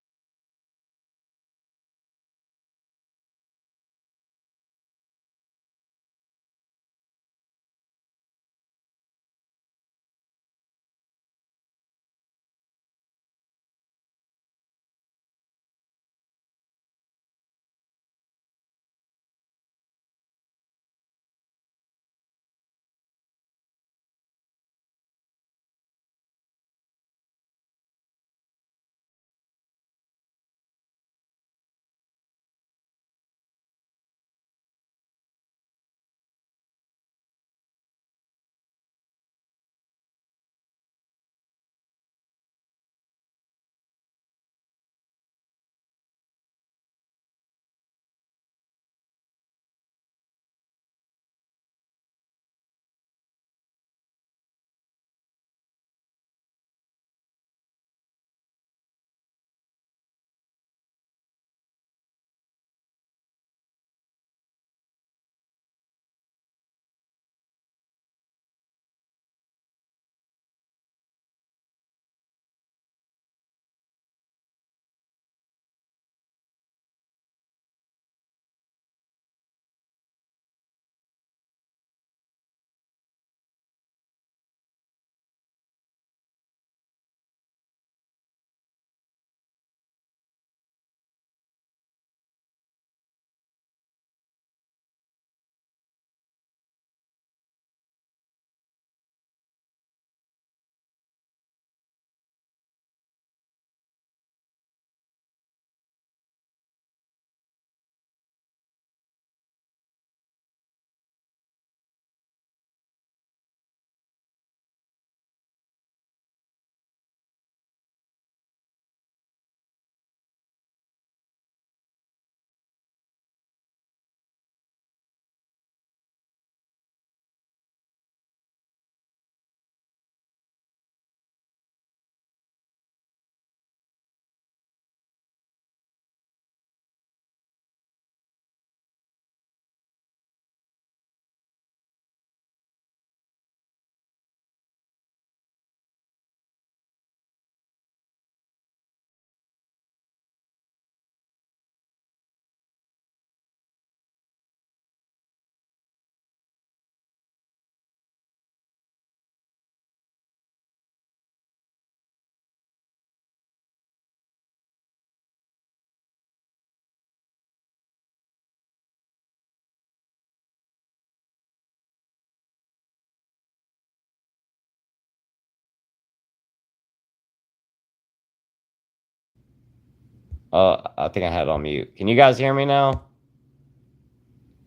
I think I had it on mute. Can you guys hear me now?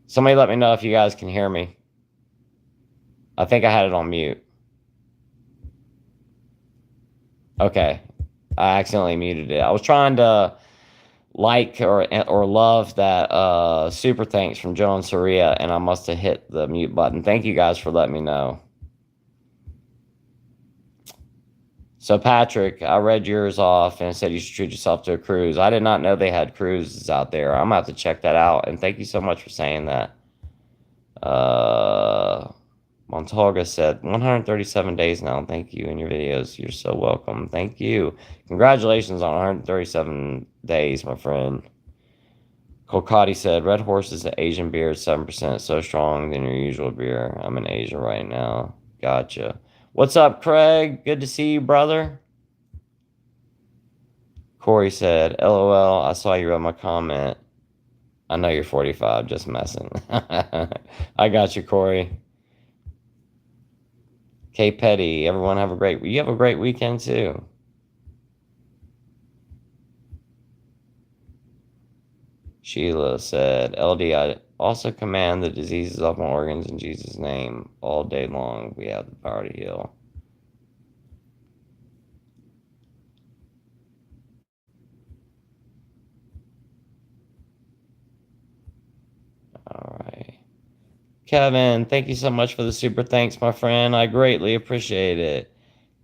Somebody let me know if you guys can hear me. I think I had it on mute. Okay. I accidentally muted it. I was trying to like or love that super thanks from Joe and Saria, and I must have hit the mute button. Thank you guys for letting me know. So Patrick, I read yours off and it said you should treat yourself to a cruise. I did not know they had cruises out there. I'm gonna have to check that out. And thank you so much for saying that. Uh, Montalga said 137 days now. Thank you in your videos. You're so welcome. Thank you. Congratulations on 137 days, my friend. Kolkati said, Red Horse is an Asian beer, 7%, so strong than your usual beer. I'm in Asia right now. Gotcha. What's up, Craig? Good to see you, brother. Corey said, LOL, I saw you read my comment. I know you're 45, just messing. I got you, Corey. K Petty, everyone have a great weekend too. Sheila said, LD, I also command the diseases of my organs in Jesus' name. All day long, we have the power to heal. All right. Kevin, thank you so much for the super thanks, my friend. I greatly appreciate it.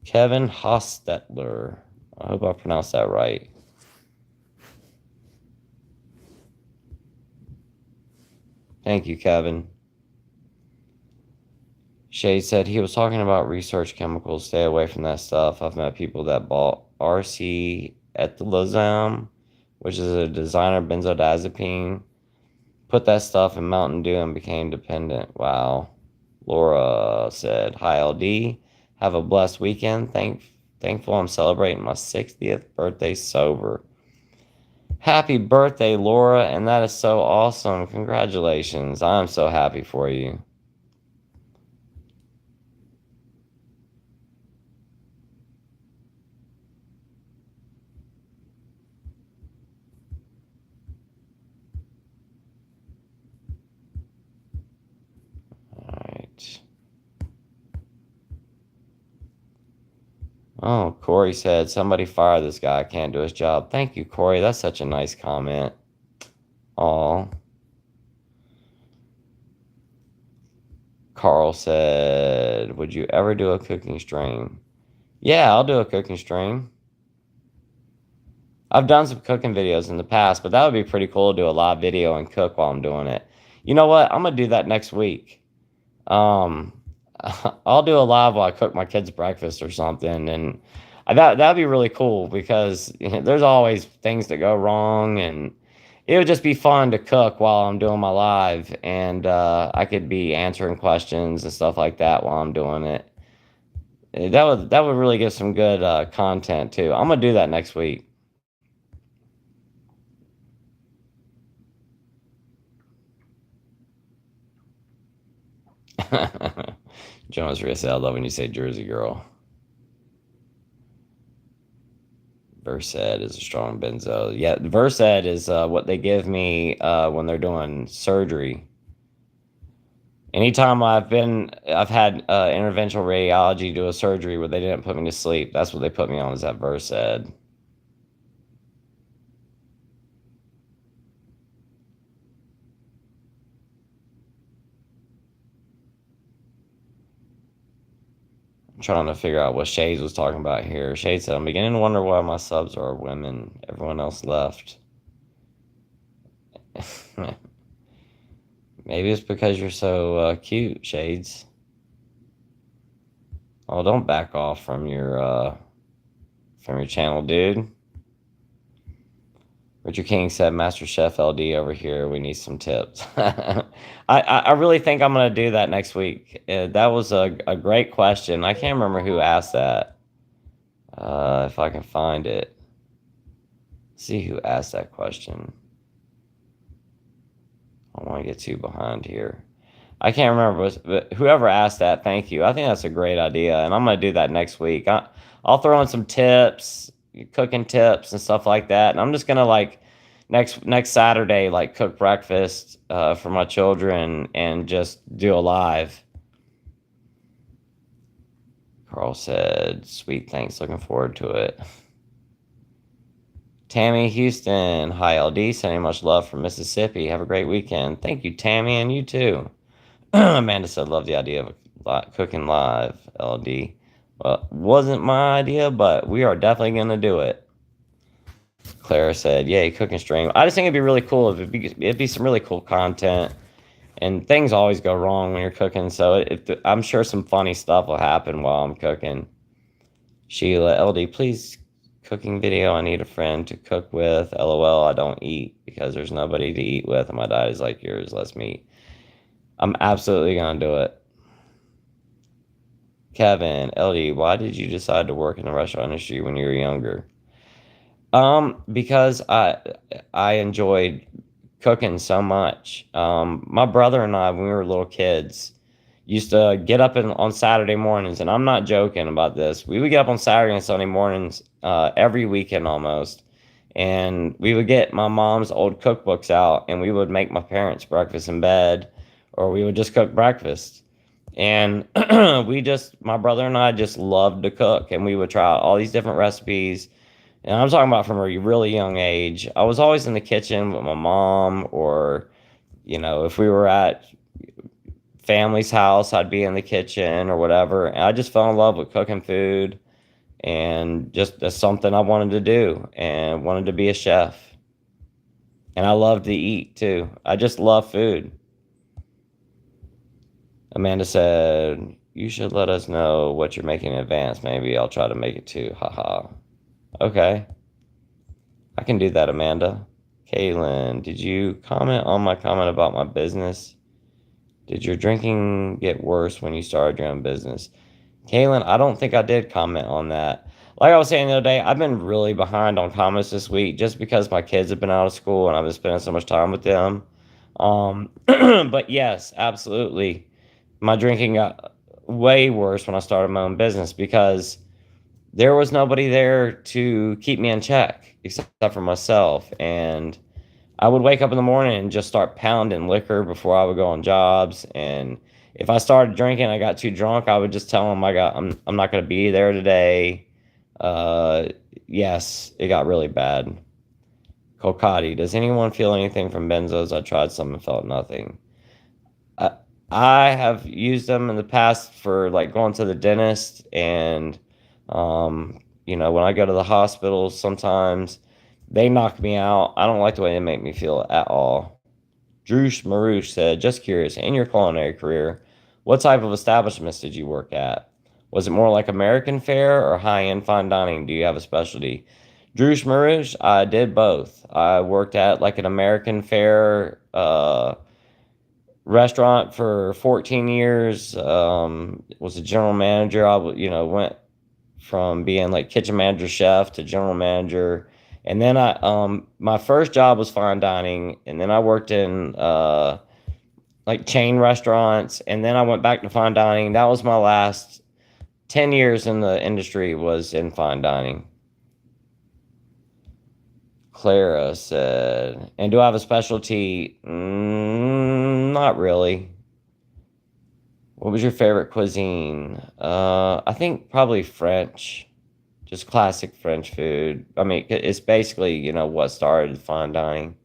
Kevin Hostetler. I hope I pronounced that right. Thank you, Kevin. Shay said he was talking about research chemicals. Stay away from that stuff. I've met people that bought RC ethylism, which is a designer benzodiazepine, put that stuff in Mountain Dew and became dependent. Wow. Laura said, "Hi LD. Have a blessed weekend. Thankful I'm celebrating my 60th birthday sober." Happy birthday, Laura, and that is so awesome. Congratulations. I'm so happy for you. All right. Oh, Corey said, somebody fire this guy. I can't do his job. Thank you, Corey. That's such a nice comment. Aw. Carl said, would you ever do a cooking stream? Yeah, I'll do a cooking stream. I've done some cooking videos in the past, but that would be pretty cool to do a live video and cook while I'm doing it. You know what? I'm gonna do that next week. Um, I'll do a live while I cook my kids breakfast or something, and that'd be really cool because there's always things that go wrong, and it would just be fun to cook while I'm doing my live, and I could be answering questions and stuff like that while I'm doing it. That would really give some good content too. I'm gonna do that next week. Jonas Rissa, I love when you say Jersey girl. Versed is a strong benzo. Yeah, Versed is what they give me when they're doing surgery. Anytime I've had interventional radiology do a surgery where they didn't put me to sleep. That's what they put me on, is that Versed. Trying to figure out what Shades was talking about here. Shades said, I'm beginning to wonder why my subs are women. Everyone else left. Maybe it's because you're so cute, Shades. Oh, don't back off from your channel, dude. Richard King said, Master Chef LD over here. We need some tips. I really think I'm going to do that next week. That was a great question. I can't remember who asked that. If I can find it. See who asked that question. I don't want to get too behind here. I can't remember, but whoever asked that, thank you. I think that's a great idea, and I'm going to do that next week. I'll throw in some tips, cooking tips and stuff like that, and I'm just going to like next Saturday like cook breakfast for my children and just do a live. Carl said, sweet, thanks, looking forward to it. Tammy Houston, hi LD, sending much love from Mississippi. Have a great weekend. Thank you, Tammy, and you too. Amanda said, love the idea of cooking live, LD. Well, wasn't my idea, but we are definitely going to do it. Clara said, yay, cooking stream. I just think it'd be really cool if it'd be some really cool content. And things always go wrong when you're cooking, so I'm sure some funny stuff will happen while I'm cooking. Sheila, LD, please, cooking video. I need a friend to cook with. LOL, I don't eat because there's nobody to eat with, and my diet is like yours. Let's meet. I'm absolutely going to do it. Kevin, LD, why did you decide to work in the restaurant industry when you were younger? Because I enjoyed cooking so much. My brother and I, when we were little kids, used to get up on Saturday mornings, and I'm not joking about this. We would get up on Saturday and Sunday mornings every weekend almost, and we would get my mom's old cookbooks out, and we would make my parents breakfast in bed, or we would just cook breakfast. And my brother and I just loved to cook, and we would try out all these different recipes. And I'm talking about from a really young age. I was always in the kitchen with my mom, or, if we were at family's house, I'd be in the kitchen or whatever. And I just fell in love with cooking food, and just that's something I wanted to do and wanted to be a chef. And I love to eat too. I just love food. Amanda said, you should let us know what you're making in advance. Maybe I'll try to make it too. Haha. Okay. I can do that, Amanda. Kaylin, did you comment on my comment about my business? Did your drinking get worse when you started your own business? Kaylin, I don't think I did comment on that. Like I was saying the other day, I've been really behind on comments this week just because my kids have been out of school and I've been spending so much time with them. But yes, absolutely. My drinking got way worse when I started my own business because there was nobody there to keep me in check except for myself. And I would wake up in the morning and just start pounding liquor before I would go on jobs. And if I started drinking, I got too drunk, I would just tell them I'm not going to be there today. Uh, yes, it got really bad. Kokati, does anyone feel anything from benzos? I tried some and felt nothing. I, I have used them in the past for like going to the dentist and, when I go to the hospital, sometimes they knock me out. I don't like the way they make me feel at all. Droosh Marouche said, just curious, in your culinary career, what type of establishments did you work at? Was it more like American fare or high-end fine dining? Do you have a specialty? Droosh Marouche, I did both. I worked at like an American fare restaurant for 14 years. Was a general manager. Went from being like kitchen manager, chef to general manager. And then my first job was fine dining, and then I worked in like chain restaurants, and then I went back to fine dining. That was my last 10 years in the industry was in fine dining. Clara said, and do I have a specialty? Not really. What was your favorite cuisine? I think probably French. Just classic French food. I mean, it's basically, what started fine dining.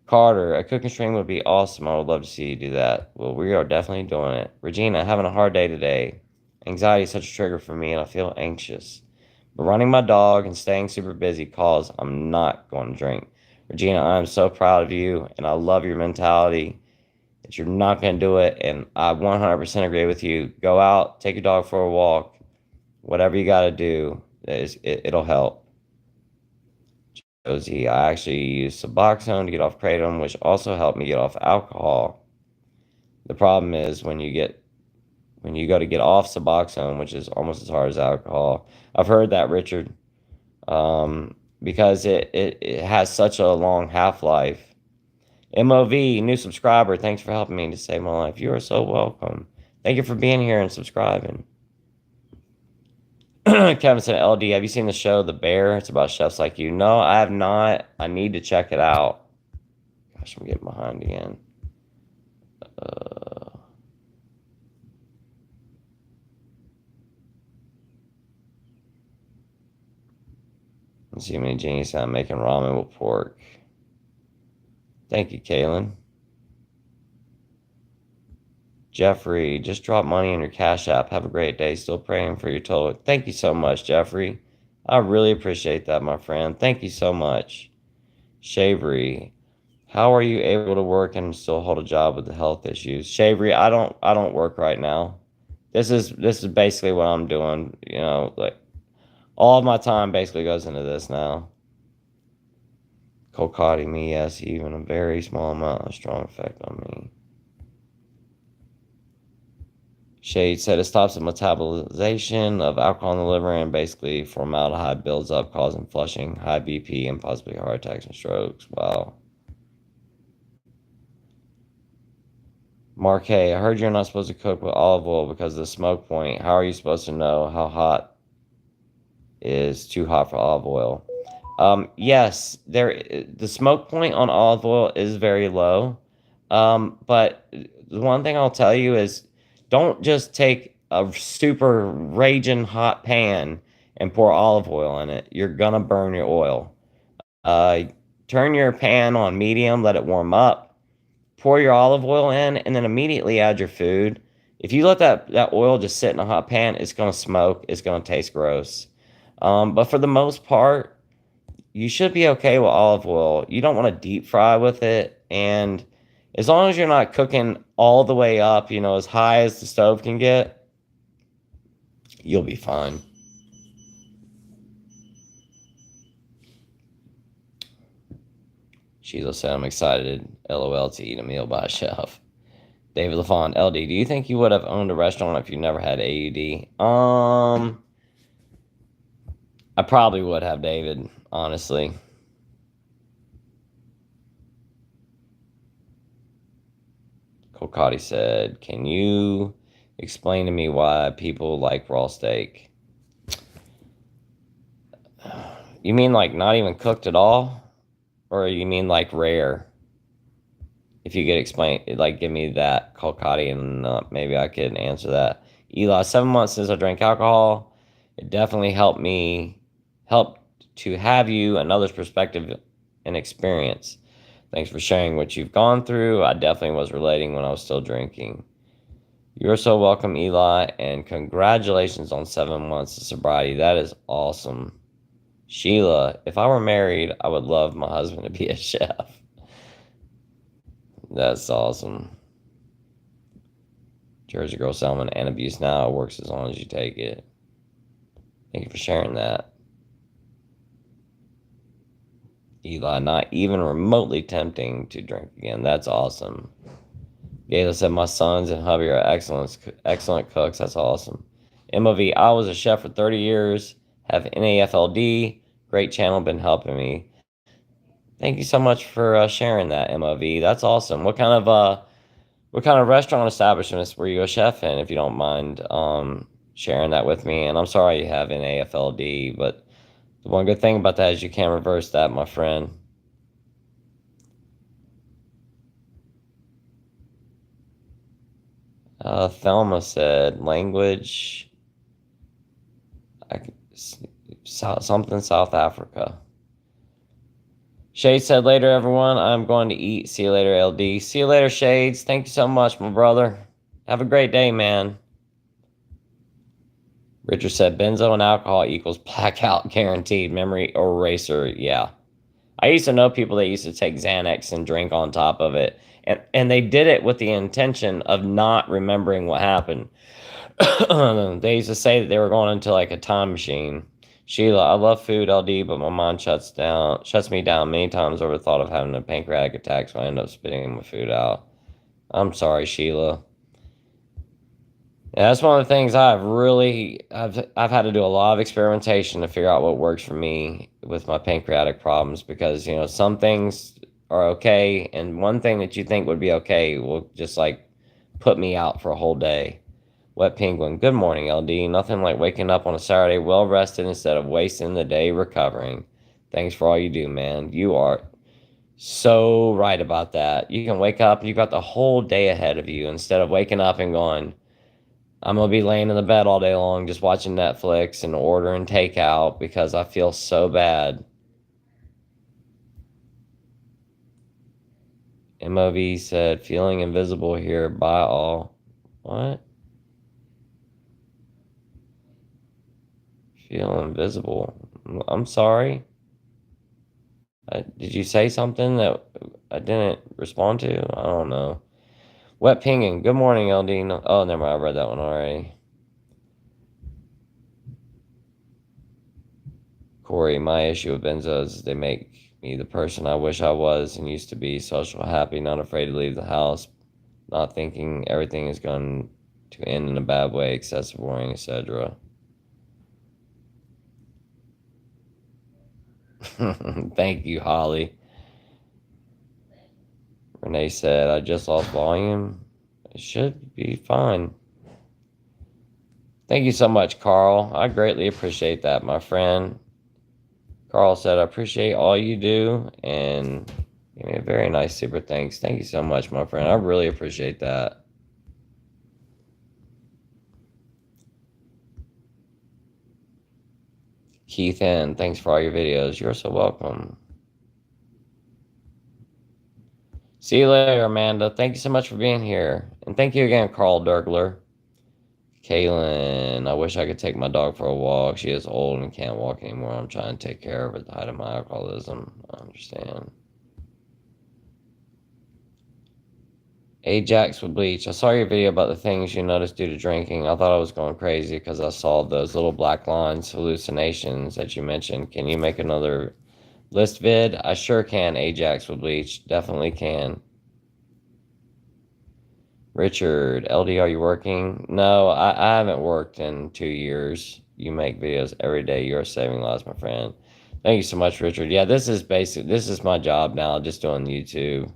Carter, a cooking stream would be awesome. I would love to see you do that. Well, we are definitely doing it. Regina, having a hard day today. Anxiety is such a trigger for me, and I feel anxious. But running my dog and staying super busy calls, I'm not going to drink. Regina, I'm so proud of you, and I love your mentality that you're not going to do it. And I 100% agree with you. Go out, take your dog for a walk, whatever you got to do, it'll help. Josie, I actually use Suboxone to get off kratom, which also helped me get off alcohol. The problem is when you go to get off Suboxone, which is almost as hard as alcohol. I've heard that, Richard, because it has such a long half life. MOV, new subscriber, thanks for helping me to save my life. You are so welcome. Thank you for being here and subscribing. Kevin said, LD, have you seen the show The Bear? It's about chefs like you. No, I have not. I need to check it out. Gosh, I'm getting behind again. Let's see how many genius I'm making ramen with pork. Thank you, Kaylin. Jeffrey, just drop money in your Cash App. Have a great day. Still praying for your total. Thank you so much, Jeffrey. I really appreciate that, my friend. Thank you so much. Shavery, how are you able to work and still hold a job with the health issues? Shavery, I don't work right now. This is basically what I'm doing. Like all of my time basically goes into this now. Colcotting me, yes, even a very small amount has a strong effect on me. Shade said it stops the metabolization of alcohol in the liver and basically formaldehyde builds up, causing flushing, high BP, and possibly heart attacks and strokes. Wow. Mark, hey, I heard you're not supposed to cook with olive oil because of the smoke point. How are you supposed to know how hot is too hot for olive oil? Yes, the smoke point on olive oil is very low. But the one thing I'll tell you is don't just take a super raging hot pan and pour olive oil in it. You're gonna burn your oil. Uh, Turn your pan on medium, let it warm up, pour your olive oil in, and then immediately add your food. If you let that oil just sit in a hot pan, it's gonna smoke. It's gonna taste gross. But for the most part, you should be okay with olive oil. You don't want to deep fry with it, and As long as you're not cooking all the way up, you know, as high as the stove can get, you'll be fine. Sheila said, I'm excited, LOL, to eat a meal by a chef. David LaFont, LD, do you think you would have owned a restaurant if you never had AUD? I probably would have, David, honestly. Kokati said, can you explain to me why people like raw steak? You mean like not even cooked at all? Or you mean like rare? If you could explain, like give me that, Kokati, and maybe I could answer that. Eli, 7 months since I drank alcohol. It definitely helped to have you and others' perspective and experience. Thanks for sharing what you've gone through. I definitely was relating when I was still drinking. You're so welcome, Eli, and congratulations on 7 months of sobriety. That is awesome. Sheila, if I were married, I would love my husband to be a chef. That's awesome. Jersey Girl Salmon and abuse now works as long as you take it. Thank you for sharing that. Eli, not even remotely tempting to drink again. That's awesome. Gayla said, my sons and hubby are excellent cooks. That's awesome. MOV, I was a chef for 30 years, have NAFLD. Great channel, been helping me. Thank you so much for sharing that, MOV. That's awesome. What kind of restaurant establishments were you a chef in, if you don't mind sharing that with me? And I'm sorry you have NAFLD, but the one good thing about that is you can't reverse that, my friend. Thelma said, language, something South Africa. Shades said, later, everyone. I'm going to eat. See you later, LD. See you later, Shades. Thank you so much, my brother. Have a great day, man. Richard said, benzo and alcohol equals blackout guaranteed. Memory eraser. Yeah. I used to know people that used to take Xanax and drink on top of it. And they did it with the intention of not remembering what happened. They used to say that they were going into like a time machine. Sheila, I love food, LD, but my mind shuts me down many times over the thought of having a pancreatic attack, so I end up spitting my food out. I'm sorry, Sheila. Yeah, that's one of the things I've had to do a lot of experimentation to figure out what works for me with my pancreatic problems, because you know some things are okay, and one thing that you think would be okay will just like put me out for a whole day. Wet Penguin, good morning, LD. Nothing like waking up on a Saturday well rested instead of wasting the day recovering. Thanks for all you do, man. You are so right about that. You can wake up and you've got the whole day ahead of you instead of waking up and going, I'm going to be laying in the bed all day long just watching Netflix and ordering takeout because I feel so bad. MOV said, feeling invisible here by all. What? Feel invisible. I'm sorry. Did you say something that I didn't respond to? I don't know. Wet Pinging. Good morning, LD. No, oh, never mind. I read that one already. Corey, my issue with benzos is they make me the person I wish I was and used to be. Social, happy, not afraid to leave the house, not thinking everything is going to end in a bad way, excessive worrying, etc. Thank you, Holly. Renee said, I just lost volume. It should be fine. Thank you so much, Carl. I greatly appreciate that, my friend. Carl said, I appreciate all you do, and gave me a very nice super thanks. Thank you so much, my friend. I really appreciate that. Keith N, thanks for all your videos. You're so welcome. See you later, Amanda. Thank you so much for being here. And thank you again, Carl Durgler. Kaylin, I wish I could take my dog for a walk. She is old and can't walk anymore. I'm trying to take care of her at the height of my alcoholism. I understand. Ajax with bleach. I saw your video about the things you noticed due to drinking. I thought I was going crazy because I saw those little black lines, hallucinations that you mentioned. Can you make another list vid? I sure can, Ajax with bleach. Definitely can. Richard, LD, are you working? No, I haven't worked in 2 years. You make videos every day. You are saving lives, my friend. Thank you so much, Richard. Yeah, this is basic. This is my job now, just doing YouTube.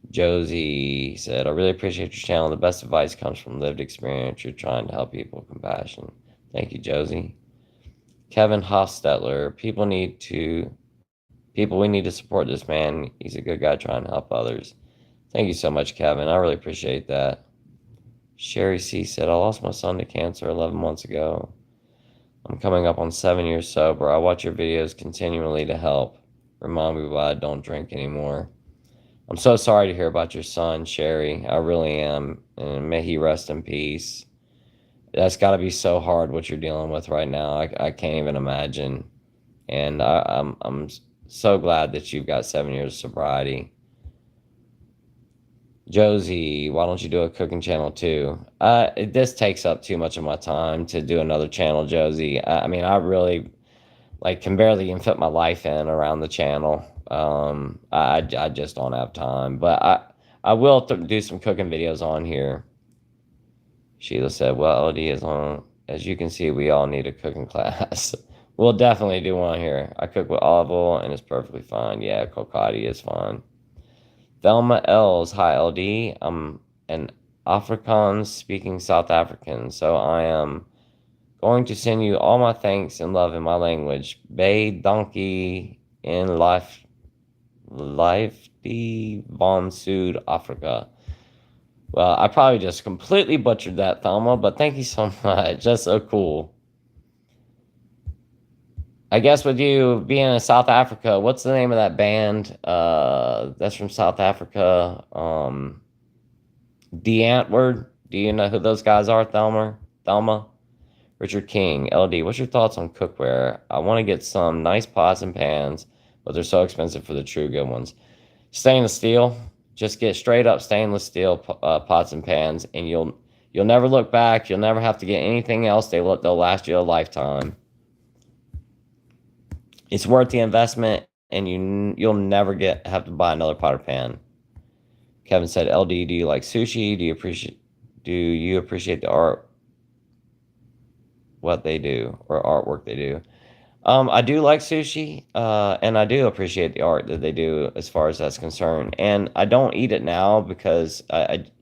Josie said, I really appreciate your channel. The best advice comes from lived experience. You're trying to help people with compassion. Thank you, Josie. Kevin Hostetler, people, we need to support this man. He's a good guy trying to help others. Thank you so much, Kevin. I really appreciate that. Sherry C said, I lost my son to cancer 11 months ago. I'm coming up on 7 years sober. I watch your videos continually to help. Remind me why I don't drink anymore. I'm so sorry to hear about your son, Sherry. I really am. And may he rest in peace. That's got to be so hard what you're dealing with right now. I can't even imagine. And I'm so glad that you've got 7 years of sobriety. Josie, why don't you do a cooking channel too? This takes up too much of my time to do another channel, Josie. I mean, I really can barely even fit my life in around the channel. I just don't have time, but I will do some cooking videos on here. Sheila said, well, LD is on. As you can see, we all need a cooking class. We'll definitely do one here. I cook with olive oil and it's perfectly fine. Yeah, cocati is fine. Thelma Els, hi LD. I'm an Afrikaans speaking South African, so I am going to send you all my thanks and love in my language. Bay donkey in life von Sud Africa. Well, I probably just completely butchered that, Thelma, but thank you so much. That's so cool. I guess with you being in South Africa, what's the name of that band that's from South Africa? D Antwoord. Do you know who those guys are, Thelma? Richard King, LD, what's your thoughts on cookware? I want to get some nice pots and pans, but they're so expensive for the true good ones. Stainless steel. Just get straight up stainless steel pots and pans, and you'll never look back. You'll never have to get anything else. They'll last you a lifetime. It's worth the investment, and you'll never have to buy another pot or pan. Kevin said, LD, do you like sushi? Do you appreciate the art, what they do, or artwork they do? I do like sushi, and I do appreciate the art that they do as far as that's concerned. And I don't eat it now because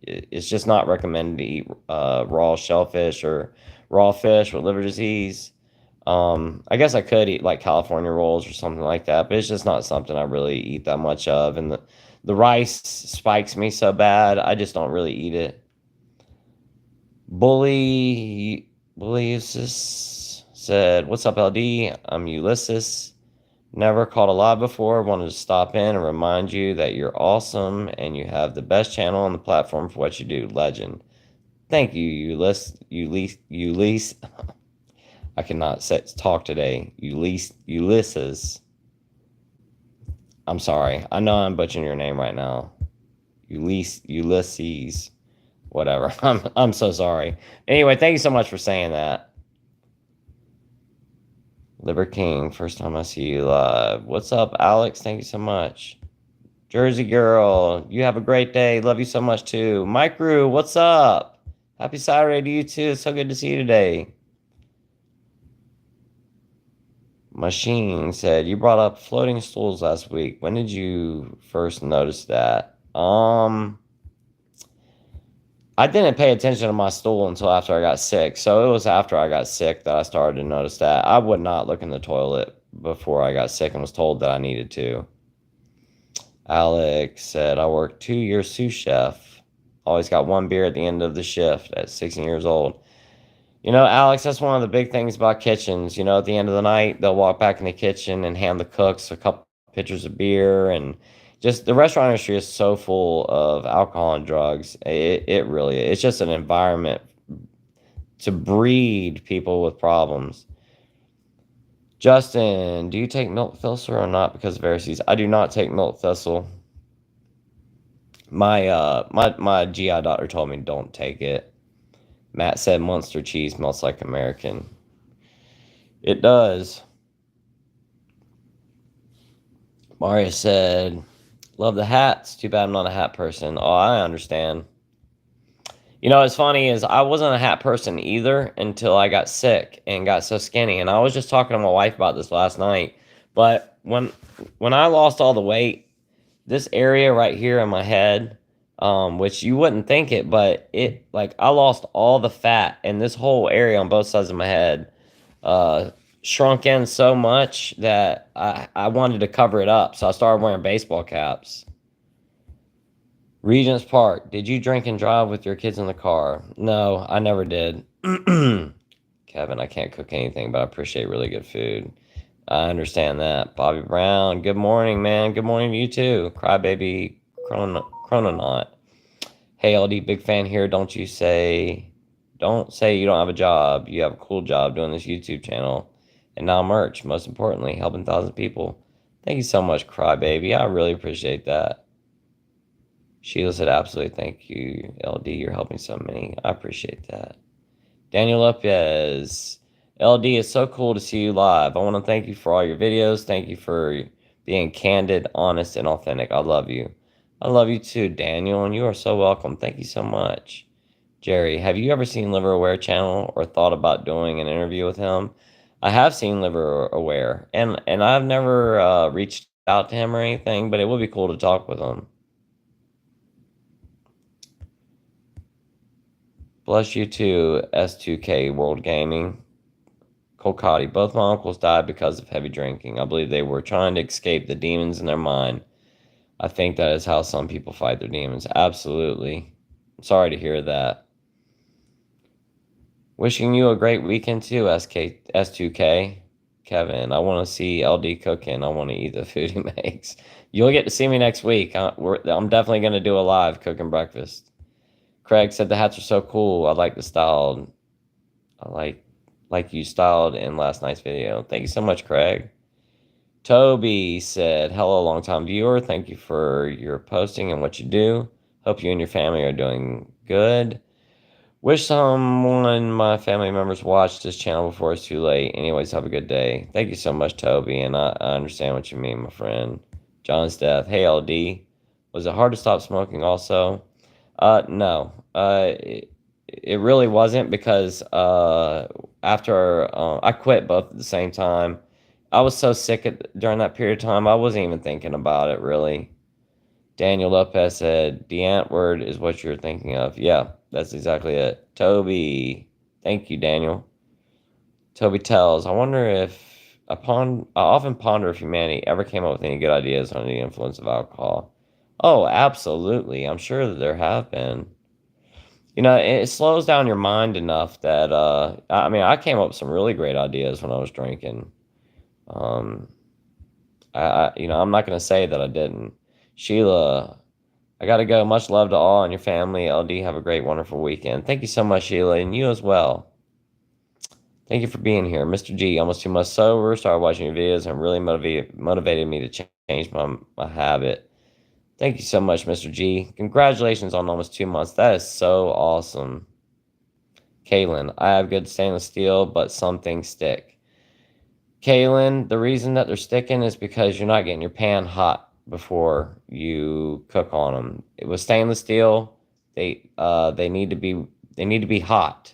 it's just not recommended to eat raw shellfish or raw fish with liver disease. I guess I could eat like California rolls or something like that, but it's just not something I really eat that much of. And the rice spikes me so bad, I just don't really eat it. Ulysses said, what's up, LD? I'm Ulysses. Never caught a live before. Wanted to stop in and remind you that you're awesome and you have the best channel on the platform for what you do. Legend. Thank you, Ulysses. I cannot talk today. Ulysses. I'm sorry. I know I'm butchering your name right now. Ulysses. Whatever. I'm so sorry. Anyway, thank you so much for saying that. Liber King, first time I see you live. What's up, Alex? Thank you so much. Jersey Girl, you have a great day. Love you so much too. Mike Rue, what's up? Happy Saturday to you too. It's so good to see you today. Machine said, you brought up floating stools last week. When did you first notice that? I didn't pay attention to my stool until after I got sick. So it was after I got sick that I started to notice that. I would not look in the toilet before I got sick and was told that I needed to. Alex said, I worked 2 years sous chef. Always got one beer at the end of the shift at 16 years old. You know, Alex, that's one of the big things about kitchens. You know, at the end of the night, they'll walk back in the kitchen and hand the cooks a couple pitchers of beer. And just the restaurant industry is so full of alcohol and drugs. It really is. It's just an environment to breed people with problems. Justin, do you take milk thistle or not because of varices? I do not take milk thistle. My GI doctor told me don't take it. Matt said Munster cheese smells like American. It does. Mario said, love the hats. Too bad I'm not a hat person. Oh, I understand. You know, what's funny is I wasn't a hat person either until I got sick and got so skinny. And I was just talking to my wife about this last night. But when I lost all the weight, this area right here in my head, which you wouldn't think it, but it like I lost all the fat and this whole area on both sides of my head uh, shrunk in so much that I wanted to cover it up. So I started wearing baseball caps. Regent's Park. Did you drink and drive with your kids in the car? No, I never did. Kevin, I can't cook anything, but I appreciate really good food. I understand that. Bobby Brown, good morning, man. Good morning to you too. Crybaby Chrononaut. Hey, LD, big fan here. Don't say you don't have a job. You have a cool job doing this YouTube channel. And now merch, most importantly, helping thousands of people. Thank you so much, Crybaby. I really appreciate that. Sheila said, absolutely. Thank you, LD. You're helping so many. I appreciate that. Daniel Lopez. LD, it's so cool to see you live. I want to thank you for all your videos. Thank you for being candid, honest, and authentic. I love you. I love you too, Daniel, and you are so welcome. Thank you so much. Jerry, have you ever seen Liver Aware channel or thought about doing an interview with him? I have seen Liver Aware, and I've never reached out to him or anything, but it would be cool to talk with him. Bless you too, S2K World Gaming. Kolkati, both my uncles died because of heavy drinking. I believe they were trying to escape the demons in their mind. I think that is how some people fight their demons. Absolutely. I'm sorry to hear that. Wishing you a great weekend too, S2K. Kevin, I want to see LD cooking. I want to eat the food he makes. You'll get to see me next week. I'm definitely going to do a live cooking breakfast. Craig said the hats are so cool. I like the style. I like you styled in last night's video. Thank you so much, Craig. Toby said, hello, long-time viewer. Thank you for your posting and what you do. Hope you and your family are doing good. Wish someone, my family members, watched this channel before it's too late. Anyways, have a good day. Thank you so much, Toby, and I understand what you mean, my friend. John's death. Hey, LD. Was it hard to stop smoking also? No. It really wasn't because after I quit both at the same time. I was so sick during that period of time, I wasn't even thinking about it, really. Daniel Lopez said, the ant word is what you're thinking of. Yeah, that's exactly it. Toby, thank you, Daniel. Toby tells, I wonder if, I often ponder if humanity ever came up with any good ideas under the influence of alcohol. Oh, absolutely. I'm sure that there have been. You know, it slows down your mind enough that, I mean, I came up with some really great ideas when I was drinking. I'm not going to say that I didn't. Sheila, I got to go. Much love to all and your family. LD, have a great, wonderful weekend. Thank you so much, Sheila, and you as well. Thank you for being here. Mr. G, almost 2 months sober. Started watching your videos and really motivated me to change my habit. Thank you so much, Mr. G. Congratulations on almost 2 months. That is so awesome. Kaylin, I have good stainless steel, but some things stick. Kaylin, the reason that they're sticking is because you're not getting your pan hot before you cook on them. With stainless steel, they need to be hot,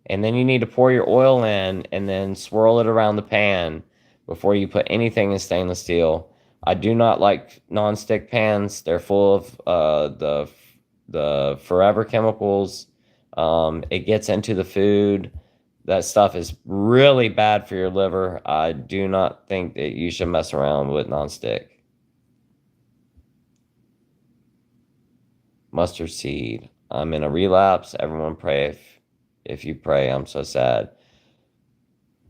and then you need to pour your oil in and then swirl it around the pan before you put anything in stainless steel. I do not like non-stick pans. They're full of the forever chemicals. It gets into the food. That stuff is really bad for your liver. I do not think that you should mess around with non-stick. Mustard seed. I'm in a relapse. Everyone pray if you pray. I'm so sad.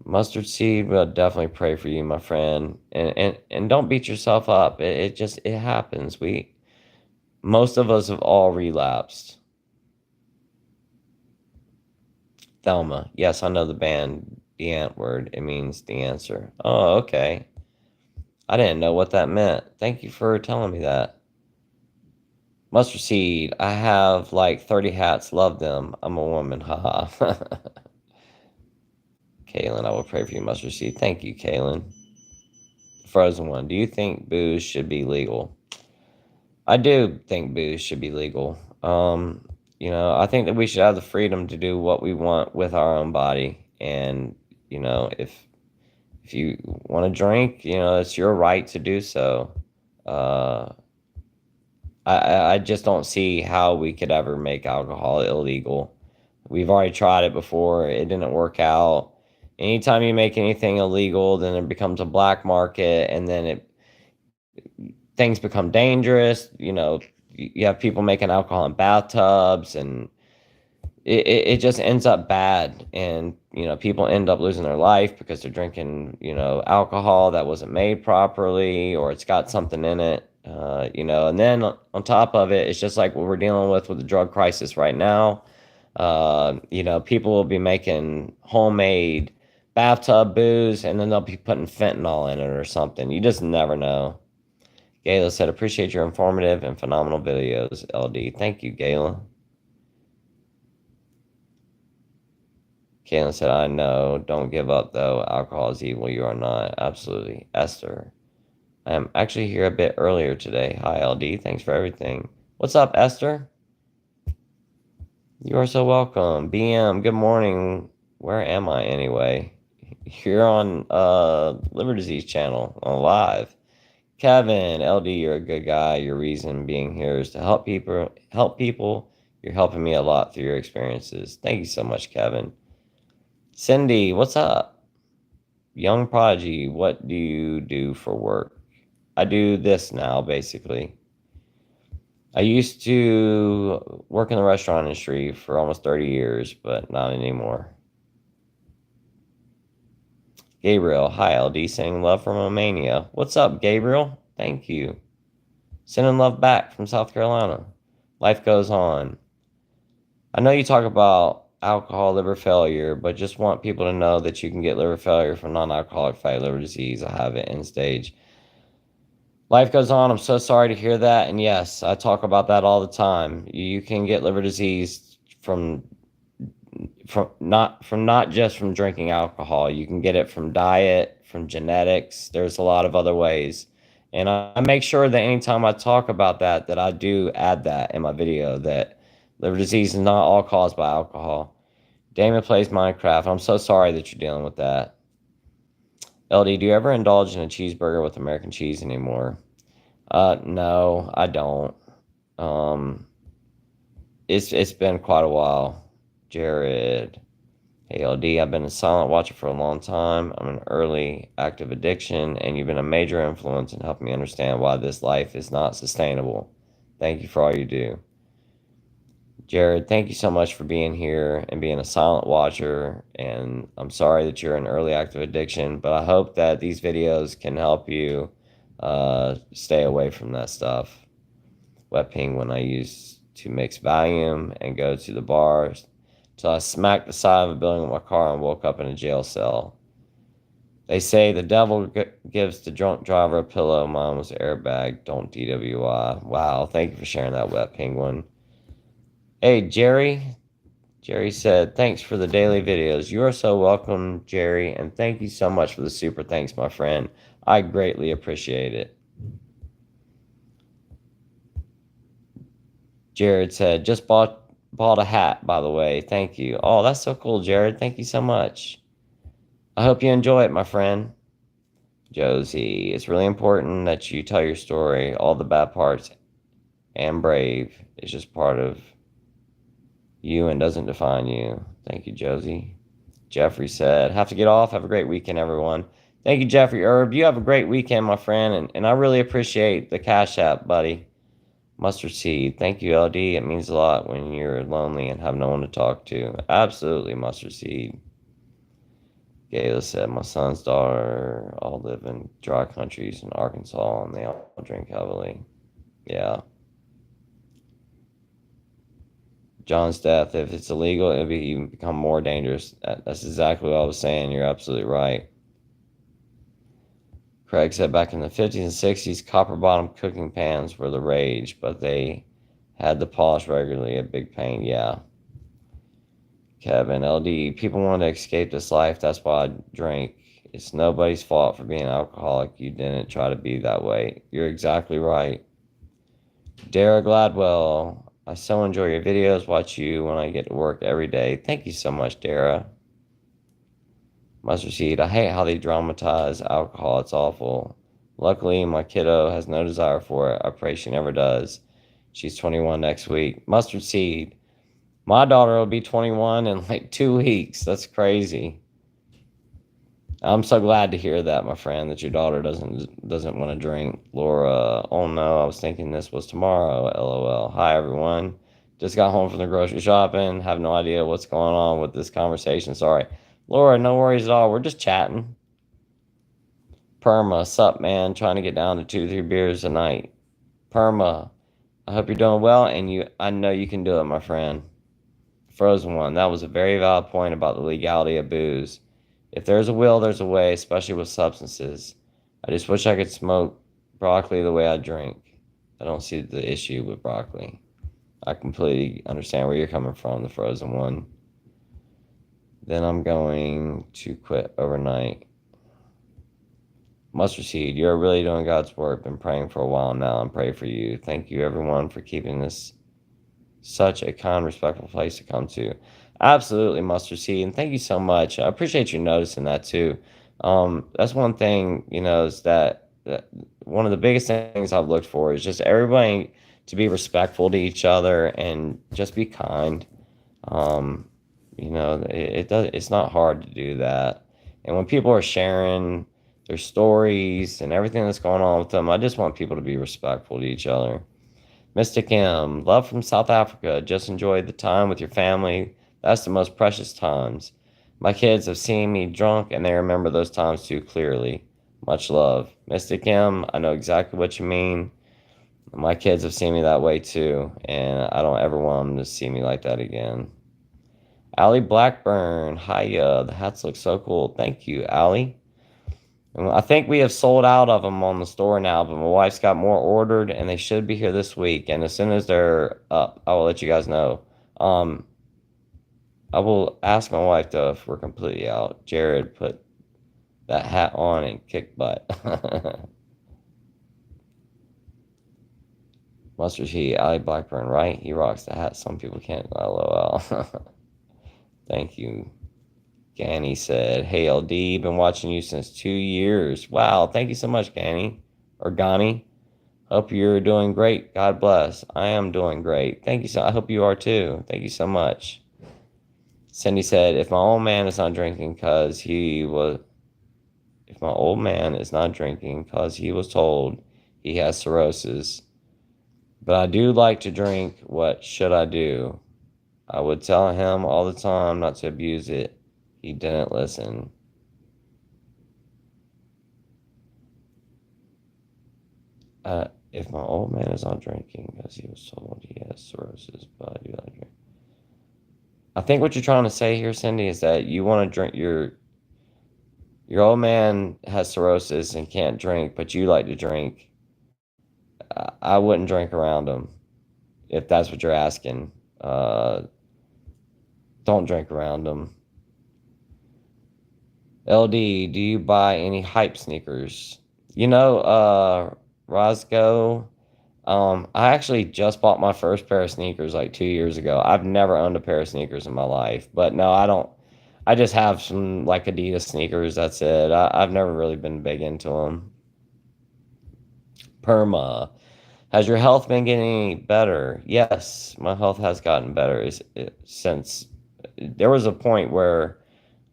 Mustard seed, we'll definitely pray for you, my friend. And don't beat yourself up. It happens. Most of us have all relapsed. Thelma. Yes, I know the band, the ant word. It means the answer. Oh, okay. I didn't know what that meant. Thank you for telling me that. Mustard seed. I have like 30 hats. Love them. I'm a woman. Haha. Kaylin, I will pray for you, mustard seed. Thank you, Kaylin. Frozen one. Do you think booze should be legal? I do think booze should be legal. I think that we should have the freedom to do what we want with our own body. And, if you want to drink, it's your right to do so. Uh, I just don't see how we could ever make alcohol illegal. We've already tried it before. It didn't work out. Anytime you make anything illegal, then it becomes a black market, and then things become dangerous. You have people making alcohol in bathtubs, and it just ends up bad. And people end up losing their life because they're drinking alcohol that wasn't made properly, or it's got something in it. And then on top of it, it's just like what we're dealing with the drug crisis right now. People will be making homemade bathtub booze, and then they'll be putting fentanyl in it or something. You just never know. Gayla said, appreciate your informative and phenomenal videos, LD. Thank you, Gayla. Kaylin said, I know. Don't give up, though. Alcohol is evil. You are not. Absolutely. Esther. I am actually here a bit earlier today. Hi, LD. Thanks for everything. What's up, Esther? You are so welcome. BM, good morning. Where am I anyway? You're on Liver Disease channel on live. Kevin, LD, you're a good guy. Your reason being here is to help people. You're helping me a lot through your experiences. Thank you so much, Kevin. Cindy, what's up? Young Prodigy, what do you do for work? I do this now, basically. I used to work in the restaurant industry for almost 30 years, but not anymore. Gabriel, hi, LD, sending love from Romania. What's up, Gabriel? Thank you. Sending love back from South Carolina. Life goes on. I know you talk about alcohol liver failure, but just want people to know that you can get liver failure from non-alcoholic fatty liver disease. I have it in stage. Life goes on. I'm so sorry to hear that. And yes, I talk about that all the time. You can get liver disease from not just from drinking alcohol. You can get it from diet, from genetics. There's a lot of other ways. And I make sure that anytime I talk about that I do add that in my video, that liver disease is not all caused by alcohol. Damon plays Minecraft. I'm so sorry that you're dealing with that. LD, do you ever indulge in a cheeseburger with American cheese anymore? No, I don't. It's been quite a while. Jared, hey LD, I've been a silent watcher for a long time. I'm an early active addiction, and you've been a major influence in helping me understand why this life is not sustainable. Thank you for all you do. Jared, thank you so much for being here and being a silent watcher. And I'm sorry that you're in early active addiction, but I hope that these videos can help you stay away from that stuff. Wet Penguin, I used to mix Valium and go to the bars till I smacked the side of a building with my car and woke up in a jail cell. They say the devil gives the drunk driver a pillow. Mine was an airbag. Don't DWI. Wow, thank you for sharing that, Wet Penguin. Hey, Jerry. Jerry said, thanks for the daily videos. You are so welcome, Jerry, and thank you so much for the super thanks, my friend. I greatly appreciate it. Jared said, just bought a hat, by the way. Thank you. Oh, that's so cool, Jared. Thank you so much. I hope you enjoy it, my friend. Josie, it's really important that you tell your story, all the bad parts, and brave. It's just part of you and doesn't define you. Thank you, Josie. Jeffrey said, have to get off. Have a great weekend, everyone. Thank you, Jeffrey Herb. You have a great weekend, my friend, and I really appreciate the Cash App, buddy. Mustard Seed. Thank you, LD. It means a lot when you're lonely and have no one to talk to. Absolutely, Mustard Seed. Gayla said, my son's daughter all live in dry countries in Arkansas, and they all drink heavily. Yeah. John's death, if it's illegal, it'll even become more dangerous. That's exactly what I was saying. You're absolutely right. Craig said back in the 50s and 60s, copper bottom cooking pans were the rage, but they Had to polish regularly, a big pain. Yeah. Kevin, LD, people want to escape this life. That's why I drink. It's nobody's fault for being alcoholic. You didn't try to be that way. You're exactly right. Dara Gladwell, I so enjoy your videos. Watch you when I get to work every day. Thank you so much, Dara. Mustard Seed, I hate how they dramatize alcohol. It's awful. Luckily, my kiddo has no desire for it. I pray she never does. She's 21 next week. Mustard Seed, my daughter will be 21 in like 2 weeks. That's crazy. I'm so glad to hear that, my friend, that your daughter doesn't want to drink. Laura, oh no, I was thinking this was tomorrow. LOL. Hi everyone. Just got home from the grocery shopping. Have no idea what's going on with this conversation. Sorry. Laura, no worries at all. We're just chatting. Perma, sup man? Trying to get down to 2, 3 beers a night. Perma, I hope you're doing well, and I know you can do it, my friend. Frozen One, that was a very valid point about the legality of booze. If there's a will, there's a way, especially with substances. I just wish I could smoke broccoli the way I drink. I don't see the issue with broccoli. I completely understand where you're coming from, the Frozen One. Then I'm going to quit overnight. Mustard Seed, you're really doing God's work. Been praying for a while now and pray for you. Thank you, everyone, for keeping this such a kind, respectful place to come to. Absolutely, Mustard Seed, and thank you so much. I appreciate you noticing that too. That's one thing, is that one of the biggest things I've looked for is just everybody to be respectful to each other and just be kind. It's not hard to do that. And when people are sharing their stories and everything that's going on with them, I just want people to be respectful to each other. Mystic M, love from South Africa. Just enjoy the time with your family. That's the most precious times. My kids have seen me drunk and they remember those times too clearly. Much love. Mystic M, I know exactly what you mean. My kids have seen me that way too, and I don't ever want them to see me like that again. Allie Blackburn, hiya. The hats look so cool. Thank you, Allie. I think we have sold out of them on the store now, but my wife's got more ordered, and they should be here this week. And as soon as they're up, I will let you guys know. I will ask my wife, though, if we're completely out. Jared put that hat on and kick butt. Mustard Seed, Ali Blackburn, right? He rocks the hat. Some people can't. LOL. Thank you. Ganny said, hey, LD, been watching you since 2 years. Wow, thank you so much, Ganny. Or Gani. Hope you're doing great. God bless. I am doing great. Thank you so. I hope you are too. Thank you so much. Cindy said, if my old man is not drinking because he was told he has cirrhosis, but I do like to drink, what should I do? I would tell him all the time not to abuse it. He didn't listen. If my old man is not drinking because he was told he has cirrhosis, but I do like to drink. I think what you're trying to say here, Cindy, is that you want to drink. Your old man has cirrhosis and can't drink, but you like to drink. I wouldn't drink around him if that's what you're asking. Don't drink around him. LD, do you buy any hype sneakers? Roscoe, I actually just bought my first pair of sneakers like 2 years ago. I've never owned a pair of sneakers in my life, but no, I don't. I just have some like Adidas sneakers. That's it. I've never really been big into them. Perma, has your health been getting any better? Yes, my health has gotten better since there was a point where